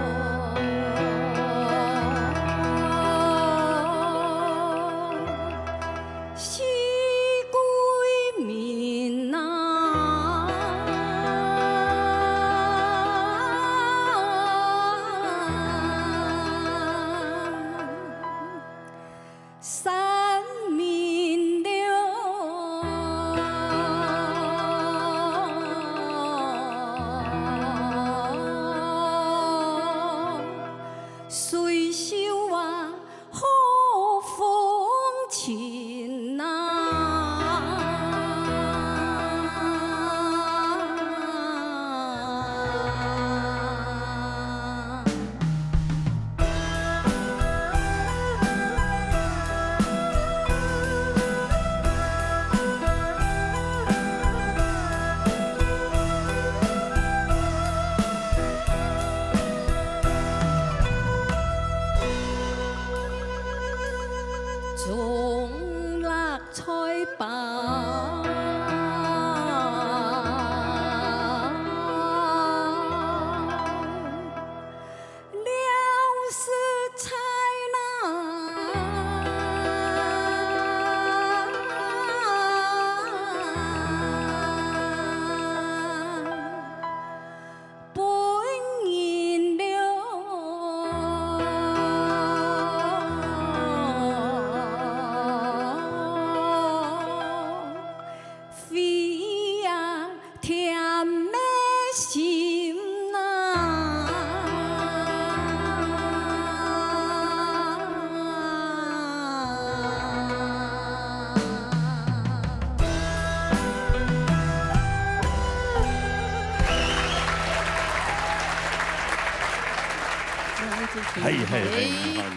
吧。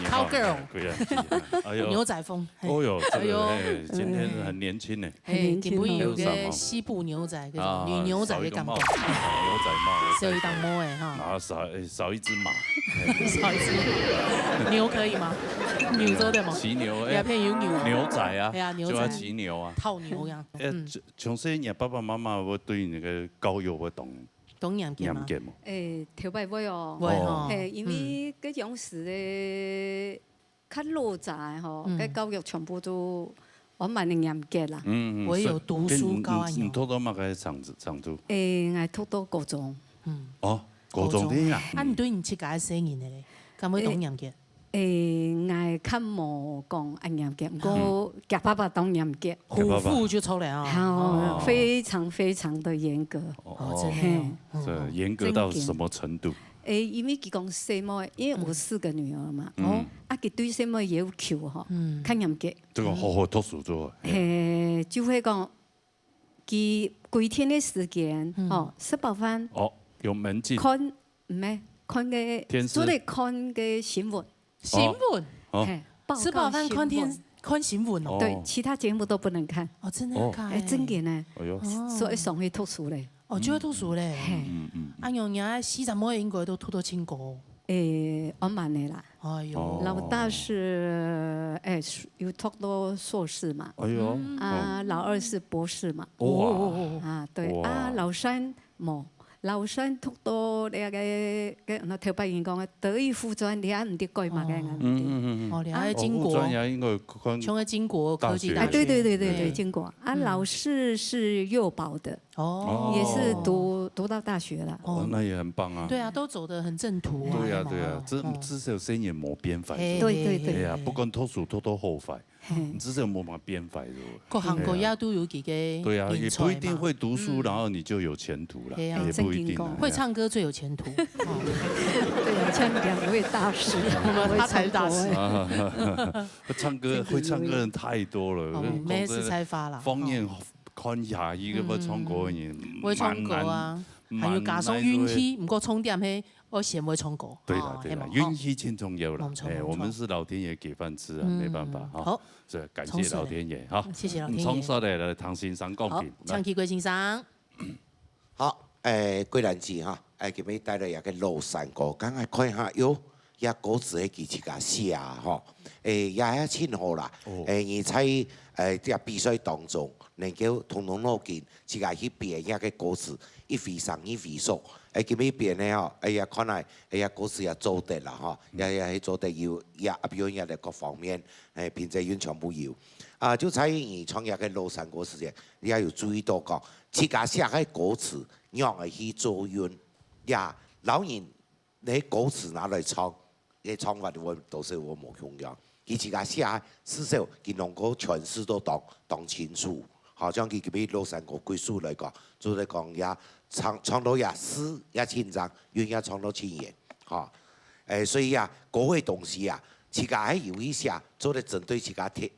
Cowgirl， 哎呦，牛仔风，哦呦，哎呦，今天很年轻呢，今尾有个西部牛仔，女牛仔的感觉，牛仔帽，少一档毛哎哈，然后少一只马，少一只牛可以吗？牛做的吗？骑牛，鸦片有牛，牛仔啊，对啊，牛仔就要骑牛啊，套牛呀。从细年爸爸妈妈我对那个教育我懂念經嘛？頭擺會哦，因為嗰種時咧，較老雜吼，嗰教育全部都我蠻嚴格啦。我有讀書教你讀到乜嘅程度？我讀到高中。哦，高中啲啊？啊，你對你自己寫言嘅咧，咁會懂嚴格？我較冇講嚴格，不過夾爸爸當嚴格。虎父就出來啊！非常非常的嚴格。哦，真的。嚴格到什麼程度？因為佢講細妹，因為我4個女兒嘛，佢對細妹也有求嗬，較嚴格。這個好好讀書做。就會講，佢規天嘅時間，吃飽飯。有門禁。看唔係看嘅，做嚟看嘅新聞。新聞，吃飽飯看新聞哦。對，其他節目都不能看。哦，真的看。真嘅呢。所以上去讀書咧。哦，就要讀書咧。阿娘娘40歲應該都讀到清高。我慢嘅啦。哎呦。老大是有讀到碩士嘛。哎呦。老二是博士嘛。哇。對。老三冇。老三讀到你個頭白員講嘅德育附專，你還唔得改嘛？哦，你還經國，從個經國科技大學。對，經國。老四是幼保的，也是讀到大學了。哦，那也很棒啊。對啊，都走得很正途。對啊，至少先也冇編排。對。哎呀，不管讀書讀到後快。你至少冇乜編排咗。各行各業都有幾個。對啊，也不一定會讀書，然後你就有前途啦，也不一定。會唱歌最有前途。對啊，像2位大師，他才是大師。會唱歌人太多了。沒事才發啦。方言看下一個會唱歌嘅人，會唱歌啊，還要加上運氣，唔過重點係。我先會唱歌。對啦，運氣挺重要啦。我們是老天爺給飯吃啊，沒辦法哈。好，是感謝老天爺哈。謝謝老天爺。從說嚟唐先生講評。唱起貴先生。好，貴蘭子哈，今日帶來一個廬山歌，剛才看下喲，也歌詞係幾個寫哈，也係挺好啦。而且也比賽當中能夠統統攞見，自己去編一個歌詞，一非常熟。今日編咧吼，呀，看來歌詞也做得啦吼，也做得要，也表演嘅各方面，編製員全部要。就在你創業嘅廬山歌時間，你也要注意到講，自家寫嘅歌詞，讓佢去做運，呀，老人你歌詞拿來唱，你唱法我都是我冇用嘅。佢自家寫至少佢能夠詮釋都當清楚，好像佢今日廬山歌歸屬嚟講，就嚟講也。唱到也詩也清章，韻也唱到清言，哈，所以啊，嗰個東西啊，自家喺有一下做得針對自家貼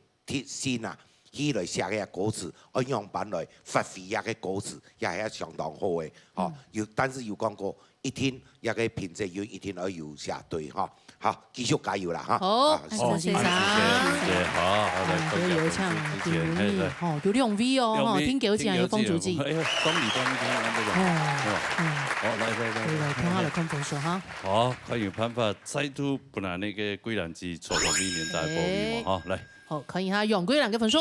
心啊，去來寫嘅歌詞，按樣版來發揮一個歌詞，也係相當好嘅，哈，但是有講過，一定一個品質要一定要有下對，哈，好，繼續加油啦，哈。好，謝先生，好，都有唱，哦，有兩位哦，聽幾好似係有風主記。好，來，聽下來看分數哈。好，看完辦法，再度不拿那個貴蘭子錯過明年再報名嘛，好，來。好，看一下楊貴蘭嘅分數。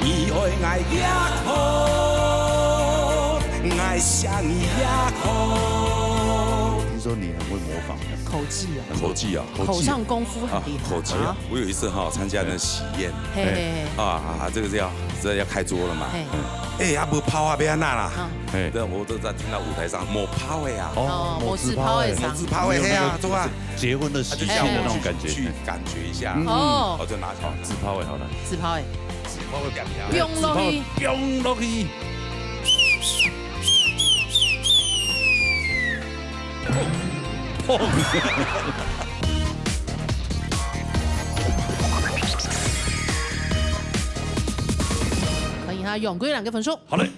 你爱爱也好，爱想也好。听说你很会模仿口技啊，口技啊，口上功夫很厉害。口技啊，我有一次参加那喜宴，这个要开桌了嘛，啊无泡啊，要安那啦？我都在听到舞台上抹泡的呀，抹字泡的，抹字泡的，嘿啊，对吧？结婚的喜庆的那种感觉，去感觉一下，我就拿起来自泡的，好了，自泡的，自泡的两条，冰落去，冰落去。可以哈，永归2个分数。好嘞。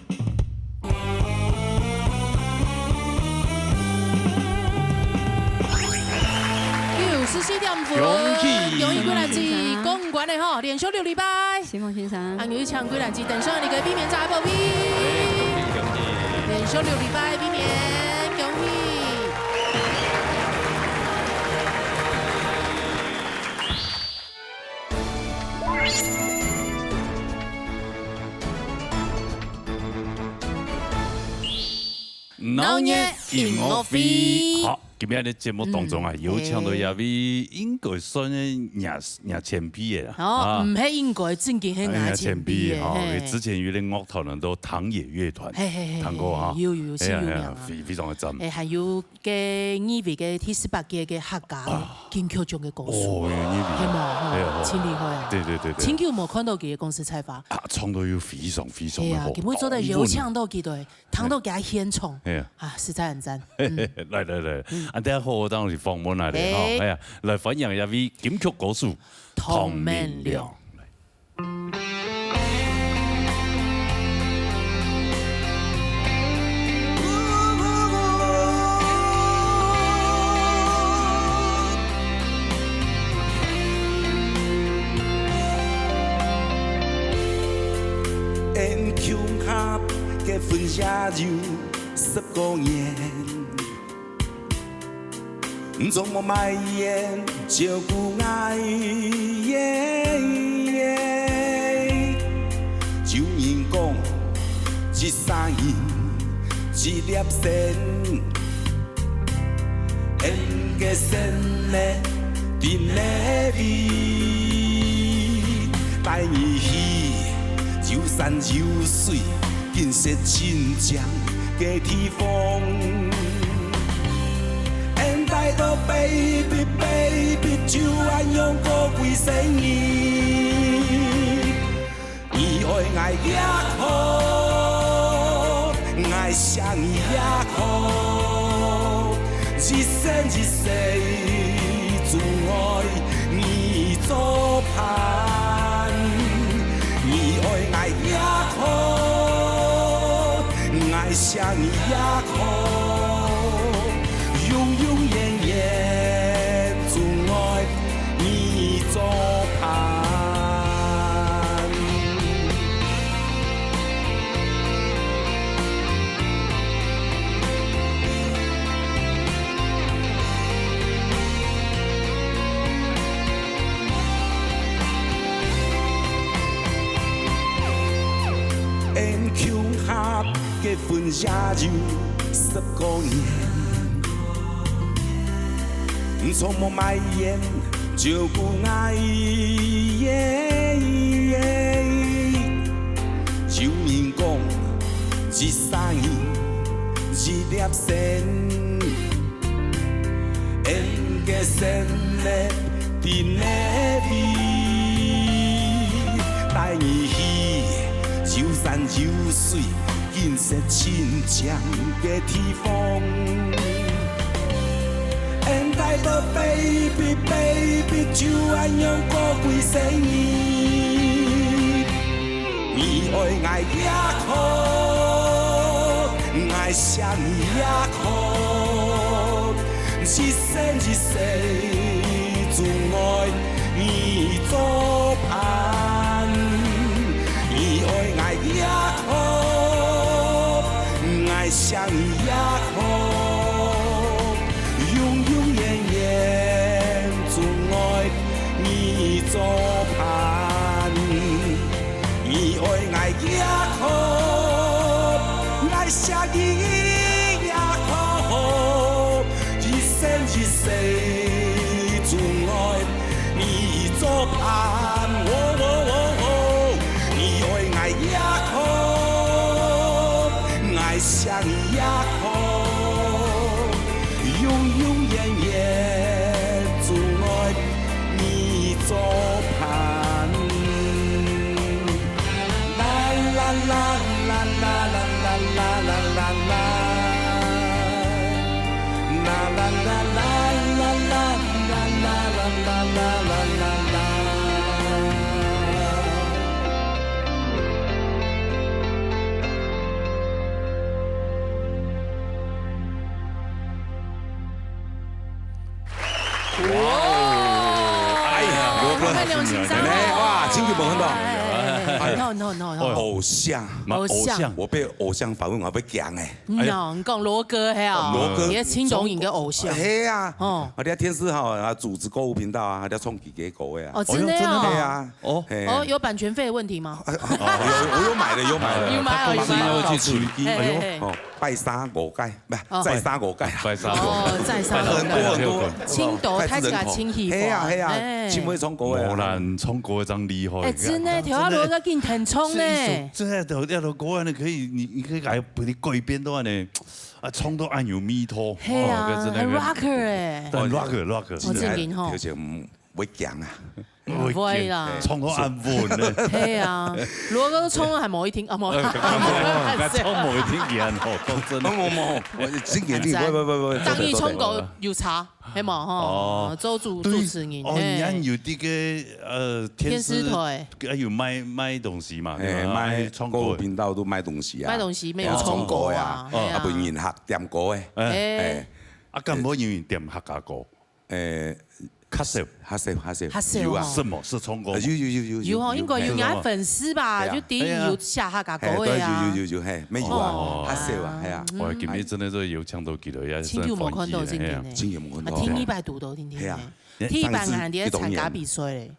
94点分，永义归来自公关的哈，连续6礼拜。希望欣赏。安有抢归来自等上你个避免在保庇。连续6礼拜避免，恭喜。老年音乐会，好，今日的节目当中啊，有请到一位应该算赢前批的啦，唔係應該正經係贏前批嘅，之前有啲樂團人都唐野樂團，彈過哈，有先有名啊，非常嘅真。還有嘅呢位嘅第18屆嘅客家金曲獎嘅歌手，係嘛，真厲害啊！對，真久冇看到佢嘅公司採訪，唱到要非常嘅好，佢每做得有唱到幾對，彈到佢獻唱，實在很讚。來，啊，第一好當時訪問嚟嘅，係啊，來歡迎一位金曲歌手唐明亮。演腔合結婚也有10個年。總無埋怨照顧愛，就人講一三年一粒線，演個線咧甜咧味，帶你去遊山遊水，見識親像嘅地方。帶到 baby baby 就愛用過幾十年，你愛也好，愛想也好，一生一世總愛你作伴，你愛也好，愛想也好。作伴。演腔合結婚也有10個年，從無埋怨。照顧愛，就人講13年一粒線，演個線咧甜咧味，帶你去遊山遊水，見識親像嘅地方。帶到 baby baby 就愛用過幾十年，你愛也好，愛想也好，一生一世總愛你作伴，你愛也好，愛想也好。總愛你作伴，你爱爱也好，爱下你也好，一生一世总爱你做伴。你爱爱也好，爱下你也好，永永远远总爱你做伴。啦啦啦啦啦啦啦啦啦啦，啦啦啦啦啦啦啦啦啦啦。哇！哎呀，罗哥，哇，金曲没看到。偶像，我被偶像访问，我被讲哎。你讲罗哥嘿啊，罗哥，也青龙影的偶像。嘿啊，哦，我哋电视哈组织购物频道啊，我哋创几个狗呀。哦，真的啊。对啊。哦，有版权费的问题吗？我有买的，有买的。有买了，有买了。去处理。哎呦，拜三五届，不是再三五届。拜三。哦，再三五届。很多。青岛太子个青戏。嘿啊嘿啊，青尾冲过的。果然冲过一张厉害。哎，真的，条阿罗个劲很冲呢。这条果然可以，你可以改不你改编的话呢，啊，冲到按有米托。嘿啊，很 rocker 哎。对 rocker。我正经吼。而且唔会讲啊。唔會啦，衝到暗門咧。係啊，羅哥都衝係冇一天，啊冇，衝冇一天見好，真冇，我今年喂，當日衝過有查，係嘛吼？周主持人。哦，你按有啲嘅天師台，有賣東西嘛？賣購物頻道都賣東西啊。賣東西沒有衝過啊，啊不然客點過誒。啊，咁冇人點客家歌？黑色有啊？什麼是衝過？有哦，應該有人粉絲吧？就第一有下客家歌的啊。有係咩有啊？黑色啊，係啊。我今日真係都有搶到幾多呀？青條冇看到今天呢？聽你百度都聽聽呢。聽一般人哋參加比賽嘞。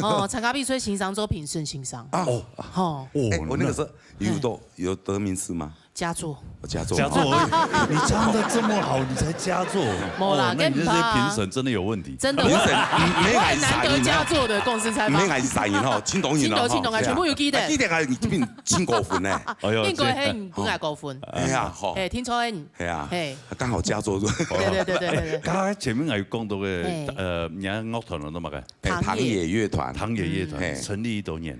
哦，參加比賽欣賞作品順欣賞。哦，我那個時候有得名次嗎？佳作，你唱得這麼好，你才佳作。冇啦，那你這些評審真的有問題。真的，難得佳作的公司採訪。唔係藝人吼，青島人青島全部有記得。記得係呢邊千過分咧。應該係本來過分。係啊，聽錯人。係啊，剛好佳作。對。剛才前面係講到嘅人樂團都嘛嘅。唐野樂團。唐野樂團成立多年。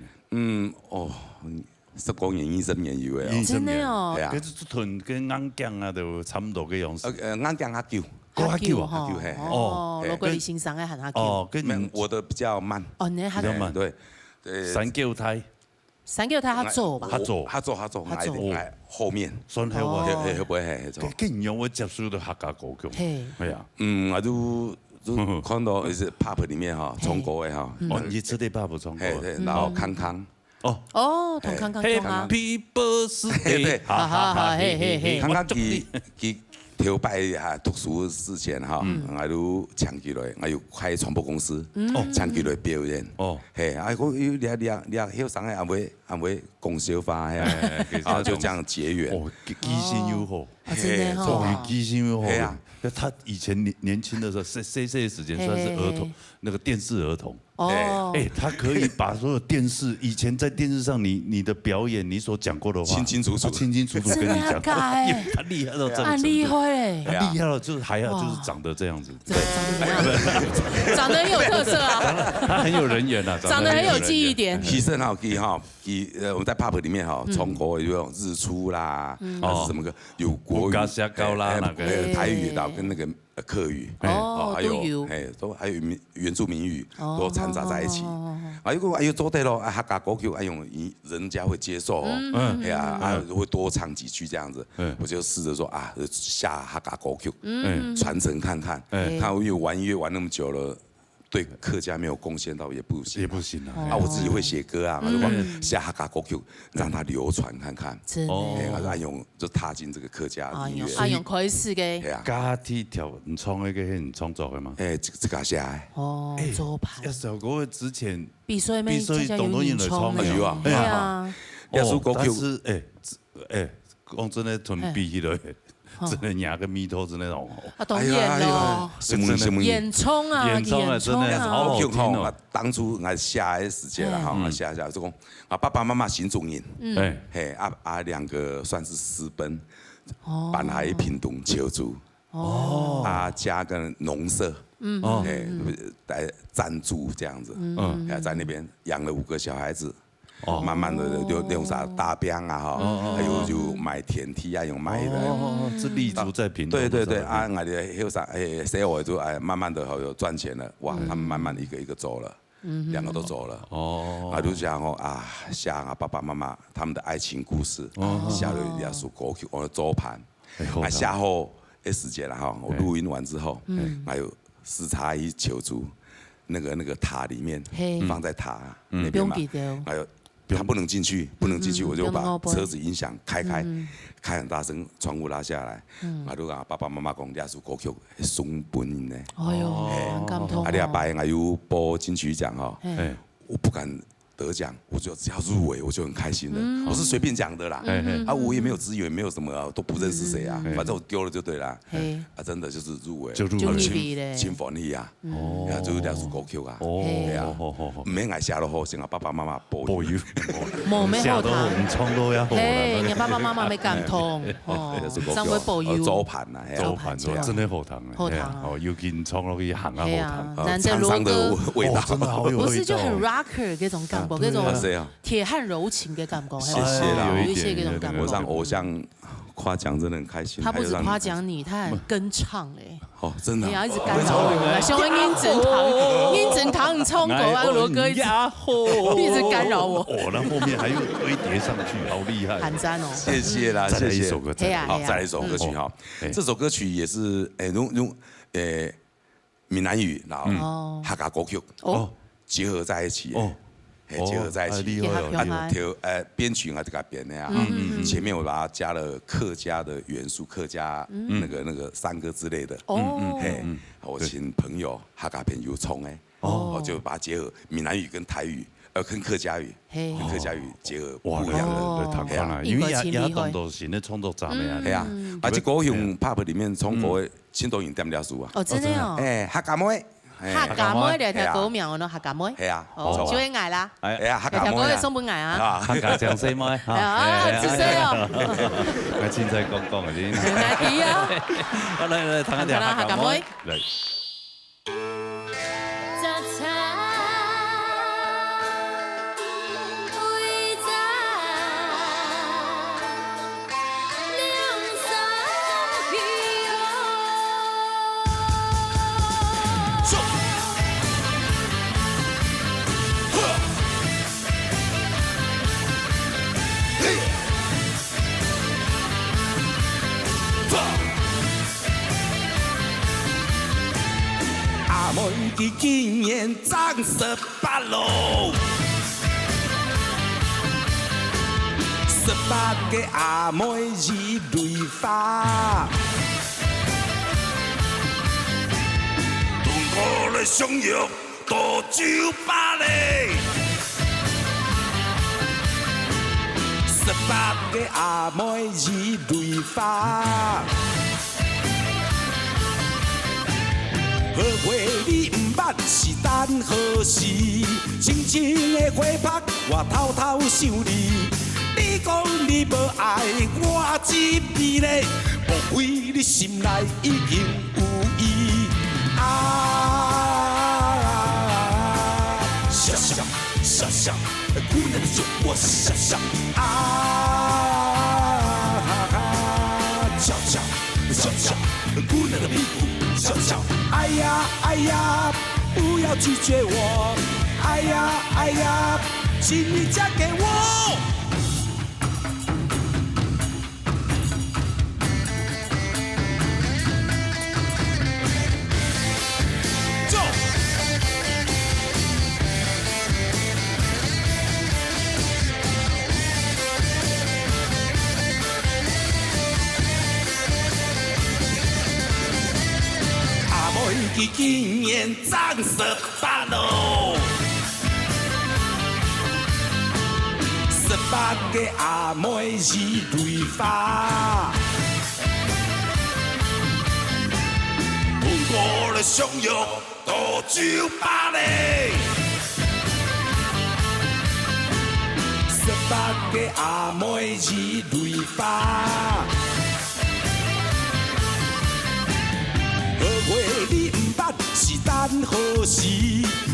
十光年醫生年有嘅，真的哦。係啊，嗰團跟硬鏡啊，都差唔多嘅樣式。硬鏡阿叫，阿叫係。哦，羅桂麗先生嘅喊阿叫。哦，跟我的比較慢。哦，你比較慢。對，三腳胎。三腳胎他做吧？他做，喺後面。算係喎，會唔會係做？竟然我接觸到客家歌曲。係啊。我都看到是 pop 裡面哈，中國嘅哈。哦，你知道 pop 中國。然後康康。哦，同康康講啊。Happy birthday，康康佢跳拜哈讀書之前哈，我都請佢來，我要開傳播公司，請佢來表演。係，我要曉上嘅阿妹供銷花呀，然後就這樣結緣。哦，記性又好，終於記性又好。係啊，他以前年輕的時候，C 的時間算是兒童，那個電視兒童。哦，他可以把所有電視以前在電視上你的表演，你所講過的話，清清楚楚跟你講。真的假的？他厲害到這樣子。很厲害嘞！他厲害到就是還要就是長得這樣子。長得很有特色啊。他很有人緣啊，長得很有記憶點。其實哈，我們在 pop 裡面哈，中國有日出啦，還是什麼個有國語、下高啦，那個台語的跟那個客語，還有原住民語都摻雜在一起。如果做對咯，客家歌曲用人家會接受，會多唱幾句這樣子。我就試着說下客家歌曲，傳承看看。看我越玩那麼久了。对客家没有贡献到也不行，也不行啊！我自己会写歌啊，如果写客家歌曲，让它流传看看。真的。阿勇就踏进这个客家音乐。阿勇可以是嘅。係啊。家啲條唔創嘅嘅唔創作嘅嘛？這個寫嘅。哦，做牌。一首歌之前。必須咩？董東來創嘅。係啊。係啊。一首歌曲。講真咧，屯比起來。真的牙個咪頭真的好。啊，導演咯，演衝啊，演衝啊，真的好好聽哦。當初我寫的時間啦，哈，我寫就講啊，爸爸媽媽新中人，嘿，兩個算是私奔，搬來屏東求助，加個農舍，來暫住這樣子，在那邊養了5個小孩子。慢慢的就用啥大兵啊哈，還有就買田地啊，用買的。哦，是立足在屏東。對對對，啊，我哋還有啥，C我就慢慢的有賺錢了，哇，他們慢慢一個一個走了，2個都走了。哦，啊就講啊，寫啊爸爸媽媽他們的愛情故事，寫了2首歌曲，我做盤，啊寫好的時間啦哈，我錄音完之後，還有視察一求助，那個塔裡面放在塔那邊嘛，還有。他不能進去，我就把車子音響開很大聲，窗戶拉下來，我就講爸爸媽媽講這首歌曲係送本人呢。哎呦，很感動。啊，你阿爸我有播金曲獎哈，我不敢得獎，我就只要入圍我就很開心了。我是隨便講的啦，啊，我也沒有資源，沒有什麼，都不認識誰啊，反正我丟了就對了。啊，真的就是入圍，就入圍，親歡喜啊，就這首歌曲啊，係啊，唔免愛寫得好，先我爸爸媽媽保佑。冇咩好談，唔創都要好啦。你爸爸媽媽沒感動，三位保佑。做盤啊，做盤真係好談。好談哦，要見創落去行啊，好談。滄桑的味道，真的好有味道。不是就很 rocker 嗰種感覺，嗰種鐵漢柔情嘅感覺。謝謝啦，有一些嗰種感覺。我讓偶像誇獎，真的很開心。他不止誇獎你，他還跟唱誒。哦，真的。你要一直干擾我，像英整堂唱歌啊，羅哥一直干擾我。哦，那後面還有堆疊上去，好厲害。很讚哦。謝謝啦，謝謝。再來一首歌，好，再來一首歌曲哈。這首歌曲也是用閩南語然後客家歌曲結合在一起。結合在一起，編曲啊，這個編的啊，前面我把它加了客家的元素，客家那個山歌之類的，我請朋友客家朋友唱誒，我就把它結合閩南語跟台語，跟客家語，跟客家語結合不一樣的，係啊，因為也當到是咧創作站嘅啊，係啊，而且嗰用 pop 裡面從國青島營點了數啊，哦，真的哦，客家妹。客家妹嚟條歌名咯，客家妹。係啊，好，小英嗌啦。係啊，客家妹。條歌係松本嗌啊。客家長西妹。係啊，知識哦。我先再講嗰啲。係啲啊。好嚟，睇下啲客家妹。嚟。妹今年長18咯，18個阿妹二蕊花，同我來相約到酒吧嘞，18個阿妹二蕊花。好花你唔捌是等何時？輕輕的花拍，我偷偷想你。你講你無愛我這邊咧，莫非你心內已經有意？笑笑笑笑，姑娘就我笑笑。笑笑笑笑，姑娘的屁股。笑笑，哎呀哎呀，不要拒絕我，哎呀哎呀，請你嫁給我。走。年长18咯。18个阿妹一蕊花，本我的相约到酒吧嘞。18个阿妹一蕊花。好月你唔捌，是等好时，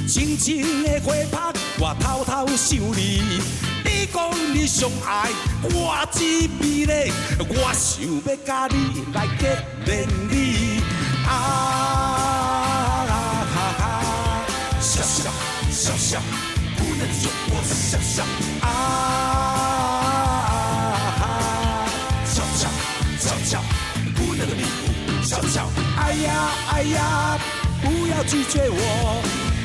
轻轻的花拍，我偷偷想你。你讲你上爱我一味咧，我想要甲你来结连理。笑笑笑笑，不能说我笑笑。悄悄悄悄，不能离谱。悄悄，哎呀哎呀，不要拒绝我。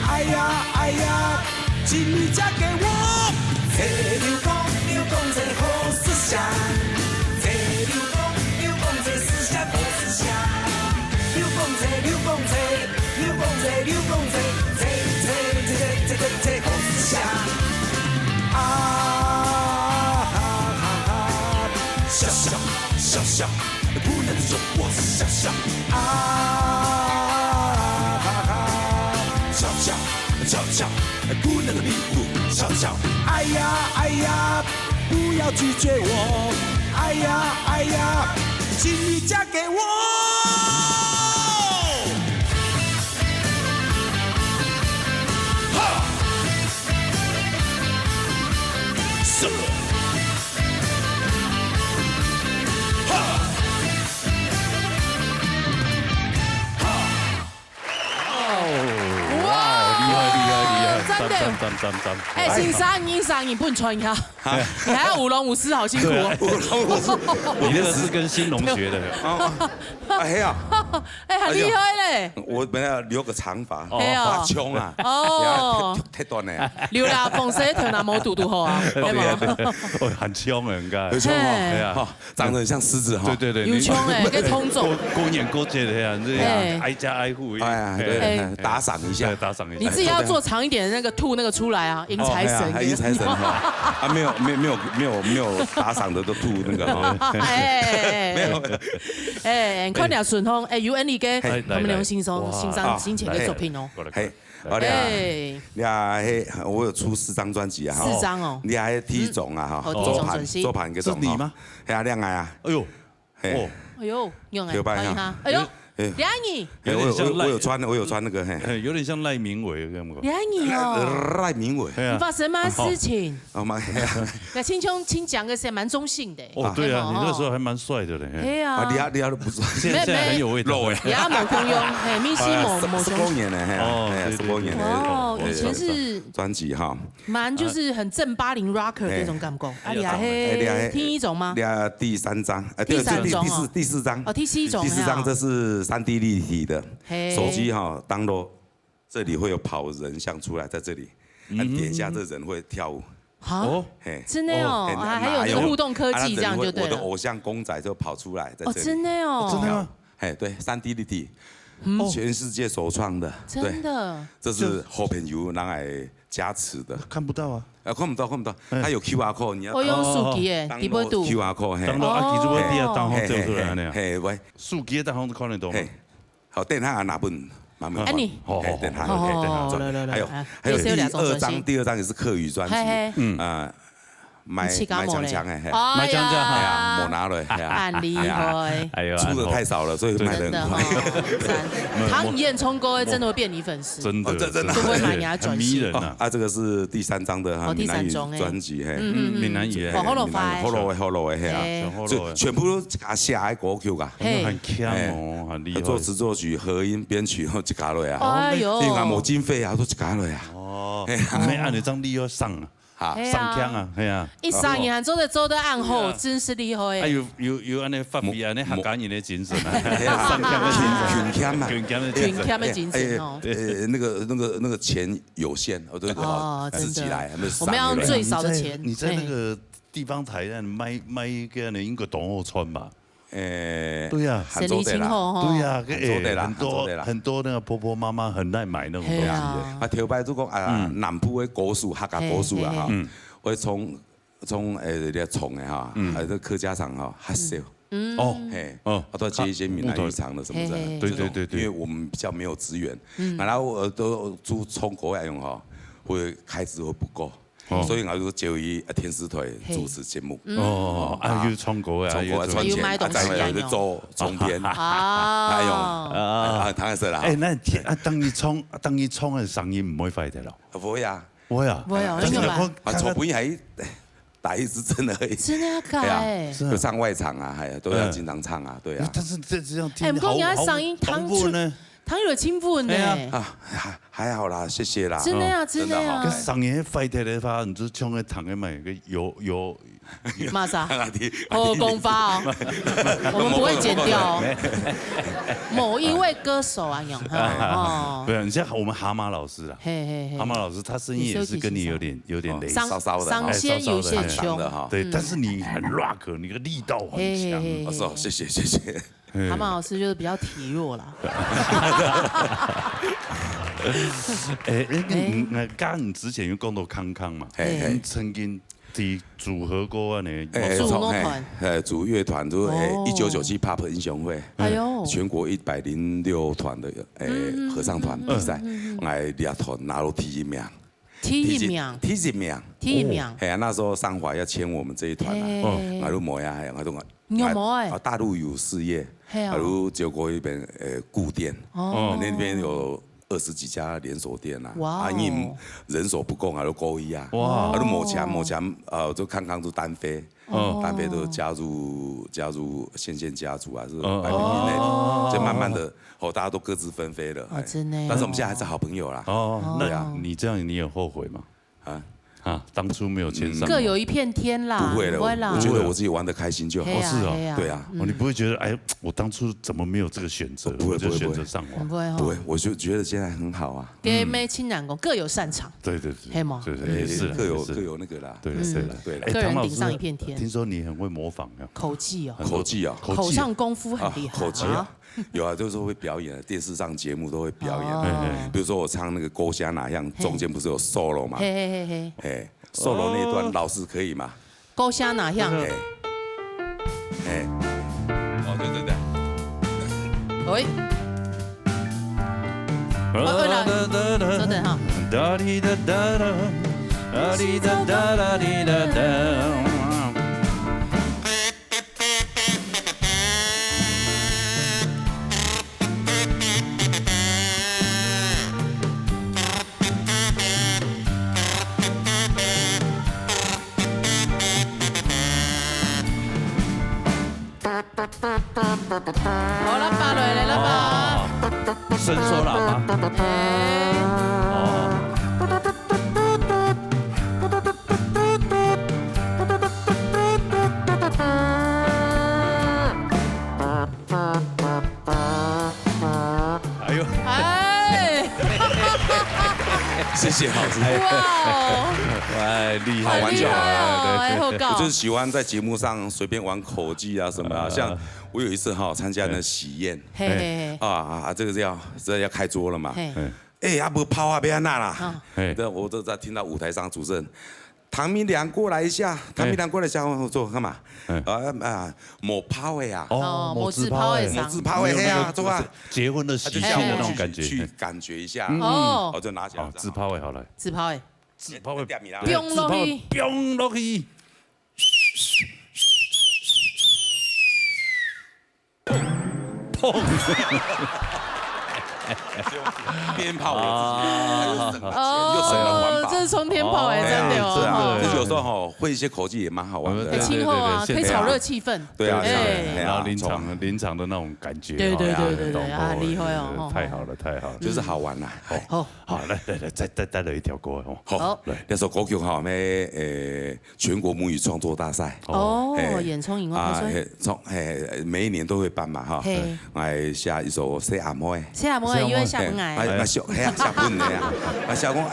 哎呀哎呀，请你嫁给我。这流光流光这好思想，这流光流光这思想好思想，流光这流光这流光这流光这好思想。笑笑笑笑，不能说我笑笑。悄悄悄悄，不能离谱。悄悄，哎呀哎呀，不要拒绝我。哎呀哎呀，请你嫁给我。哈，是。赞！哎，先生，你上一本穿呀，你还要舞龙舞狮，好辛苦哦。舞龙舞狮，你那个是跟兴隆学的。哎呀，哎，很厉害嘞。我本来要留个长发，发枪啊，哦，太短了。留啦，风色头那毛嘟嘟好啊，对吗？哦，很凶啊，应该。很凶哦，长得很像狮子哈。对，有枪哎，可以通走。勾眼勾结的呀，这样挨家挨户。哎呀，对，打赏一下，打赏一下。你自己要做长一点的那个吐那个出来啊，迎财神。迎财神哈，没有打赏的都吐那个哈。没有。哎，快点顺风，哎，UN 你给他们用欣赏金钱的作品哦。嘿，我有出4张专辑啊。4张哦。你还第1种啊哈，做盘给是你吗？哎呀，亮爱啊。哎呦，哎呦，用哎，可以哈。哎呦。梁毅，我有穿那个，有点像赖明伟，有冇？梁毅哦，赖明伟，你发生什么事情？哦妈呀！那请讲个是蛮中性的。哦，对啊，你那时候还蛮帅的嘞。对啊，你都不帅，现在很有味道哎。你某公用，密西某15年了，哦，15年了。哦，以前是专辑哈，蛮就是很正80 rocker 那种感觉。啊，你还听一种吗？第3张，第4张。哦，第4种。第4张这是3D 立体的手机哈，download，这里会有跑人像出来，在这里，点一下这人会跳舞。好，真的哦，还有这个互动科技这样就对了。我的偶像公仔就跑出来在这里。真的哦，真的吗？哎，对，3D 立体，全世界首创的，真的。这是后边有人来加持的，看不到啊。看不到，它有 QR code， 你要。我用手机诶，底部度。QR code， 嘿。当到阿基做第二档好走出来呢。嘿，喂，手机的档好看得到。好，等下拿本慢慢看。好，等下。还有第2张也是客语专辑，买枪哎，买枪哎呀，莫拿了，很厉害，出的太少了，所以卖的很快。唐彦聪哥会真的会变你粉丝，真的，就会买你他专辑。啊，这个是第3张的闽南语专辑，嘿，闽南语，好咯的，嘿啊，就全部都加写的歌曲噶，很强哦，很厉害。作词作曲合音编曲后一家落啊，哎呦，因为冇经费啊，都一家落啊。哦，没按你张力要上啊。上腔啊，系啊！一上演做的暗后，真是厉害诶！有安尼发挥安尼客家人的精神啊，上腔的群腔嘛，群腔的精神哦。那个钱有限，我都好自己来，我们要用最少的钱。你在那个地方台那卖个那英国董后川吧？对呀，神力清后对呀，很多那个婆婆妈妈很爱买那种东西。啊，头摆就讲啊，南部的果树、客家果树啊哈，会从那虫的哈，还有客家厂哈发烧。都要接一些闽南渔场的什么的。对，因为我们比较没有资源，然后都从国外用哈，会开支会不够。所以我就就以天师腿主持节目。又从国外赚钱，再就做冲天，还用唐人社啦。那当你冲的声音唔会坏的咯？不会啊，不会啊，冲不还打一支针而已。真的可爱。就上外场啊，都要经常唱啊，对啊。但是这样听不过人家声音唐有清稳呢。还好啦，谢谢啦。真的呀，真的呀。上年快铁的话，你就唱个唐的嘛，个有。嘛啥？公发哦，我们不会剪掉。某一位歌手啊，永哦，对啊，你像我们蛤蟆老师啊，蛤蟆老师他声音也是跟你有点雷，稍稍的，伤先有些穷的哈。对，但是你很 rock， 你的力道很强。哦，谢谢。蛤蟆老师就是比较体弱啦。刚你之前有讲到康康嘛，曾经伫组合过啊呢，组乐团都1997 Pop 英雄会，全国106团的合唱团比赛，我列团拿到第一名。第一名。那时候上华要签我们这一团啊，我都冇呀，我都大陆有事业，我都结果一边固店，那边有20几家连锁店啊，因为人手不够，还都勾一啊，还都抹墙，就康康就单飞都加入线家族啊，是100名以内，就慢慢的大家都各自纷飞了，真的。但是我们现在还是好朋友啦。那你这样你有后悔吗？当初没有签上，各有一片天啦。不会了，我觉得我自己玩得开心就好。是哦，对啊，你不会觉得哎，我当初怎么没有这个选择？不会选择上网，不会，我就觉得现在很好啊。给妹亲男工各有擅长。对，黑吗？对，是各有那个啦。对了。个人顶上一片天。听说你很会模仿呀？口技哦，口唱功夫很厉害。口技啊。有啊，就是会表演，电视上节目都会表演。比如说我唱那个勾虾哪样，中间不是有 solo 吗？solo 那一段老师可以吗？勾虾哪样？对。喂。稍等哈。好了吧，来了吧，伸缩喇叭。哎呦，谢谢老师。哇，厉害，玩就好了。对，我就是喜欢在节目上随便玩口技啊什么啊，像我有一次参加那喜宴，这个要开桌了嘛，不抛啊，别安那啦，我都在听到舞台上主持人。唐明良过来一下，我做干嘛？抹抛的呀，抹自抛的，嘿呀，做啊，结婚的喜庆的那种感觉，去感觉一下，我就拿起来，自抛的好来，自抛的，飙落去，砰！鞭炮哦，这是冲天炮哎，真的哦。是啊，有时候会一些口技也蛮好玩的。亲厚啊，可以炒热气氛。对啊，然后临场的那种感觉。对，啊，厉害哦。太好了，就是好玩啦。好，来，再带了一条歌哦。好，那首歌曲全国母语创作大赛。演冲影哦，每一年都会办嘛哈。我下一首《小阿妹》。因为下本来，下本来啊，想讲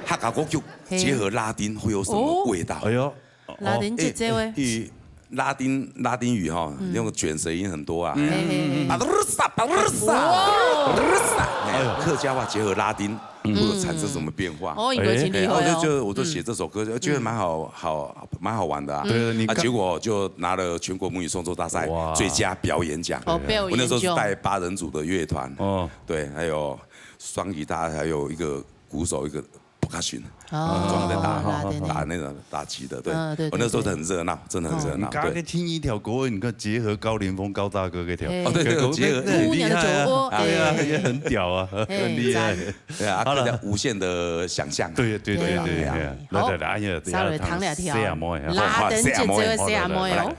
客家歌曲结合拉丁会有什么味道？拉丁这位，拉丁语哈，那种卷舌音很多啊。客家话结合拉丁，会产生什么变化？哦，我就写这首歌，觉得蛮好玩的啊。对，结果就拿了全国母语创作大赛最佳表演奖。哦，表演。我那时候是带8人组的乐团，对，还有双吉他，还有一个鼓手，一个percussion，专门在打那种打击的，对。我那时候很热闹，真的很热闹。刚刚听一条国语，你看结合高凌风高大哥给跳，对，结合很厉害啊，对啊，也很屌啊，很厉害。对啊，大家无限的想象。对。好，稍微唐两条，拉登姐这位 C M O 哟。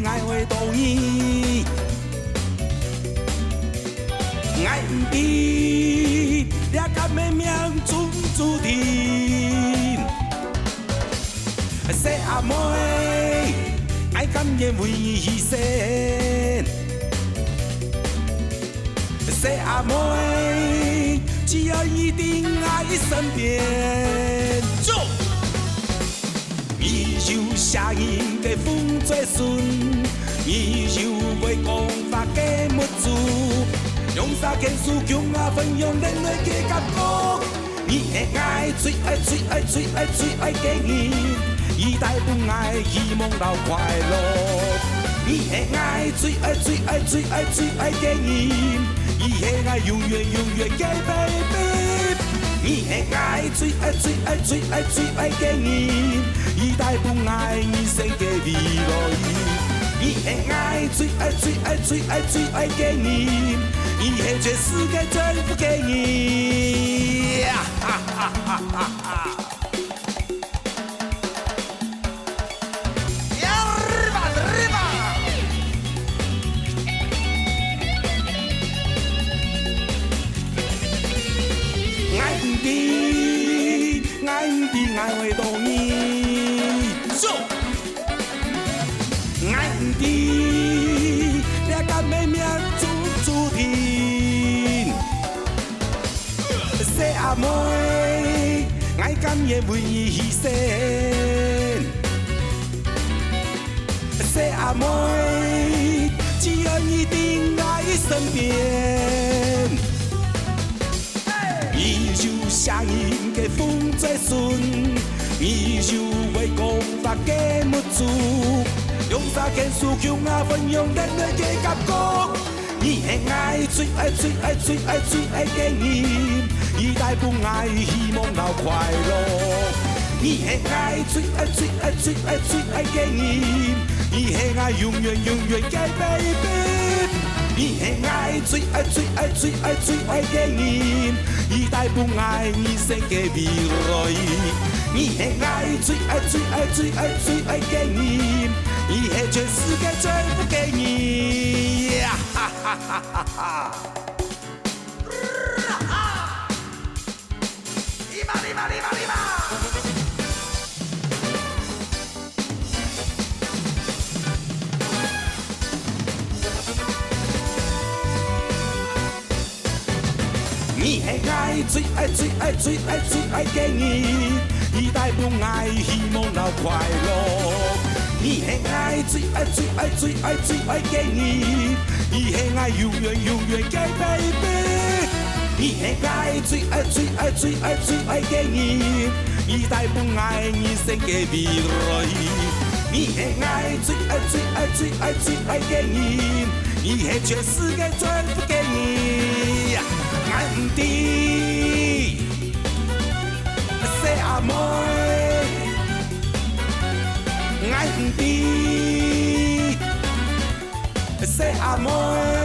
爱会同意，爱唔知，你敢会命中注定。说阿妹，爱甘愿为伊牺牲。说阿妹，只要一定在伊身边。伊就声音嘅风最顺，伊就袂讲法嘅木子，用啥件事强啊分享人类嘅感觉。伊会爱最爱给伊，伊带不爱希望留快乐。伊会爱最爱给伊，伊会爱永远给 baby。伊会爱最爱给伊。伊带不爱你生给你落伊，伊会爱最爱给你，伊会全世界全部给你。哈哈哈哈哈！爱唔知，爱会同意。爱唔知，你敢会命中注定。说阿妹，爱甘愿为伊牺牲。说阿妹，只要一定在伊身边。伊就声音嘅风最顺，伊就会讲法嘅木子。用啥件事强啊分享人类嘅感觉，伊会爱最爱给伊，伊带不爱希望留快乐。伊会爱最爱给伊，伊会爱永远给 baby。伊会爱最爱给伊，伊带不爱你生给未来。伊会爱最爱给伊。伊会全世界全部给你，哈哈哈哈哈！立马！伊会爱最爱给你，伊带不爱希望留快乐。伊会爱最爱给伊，伊会爱永远给 baby。伊会爱最爱给伊，伊带不爱你生给未来。伊会爱最爱给伊，伊会全世界全部给你。爱唔知，说阿妹。爱唔知，说阿妹。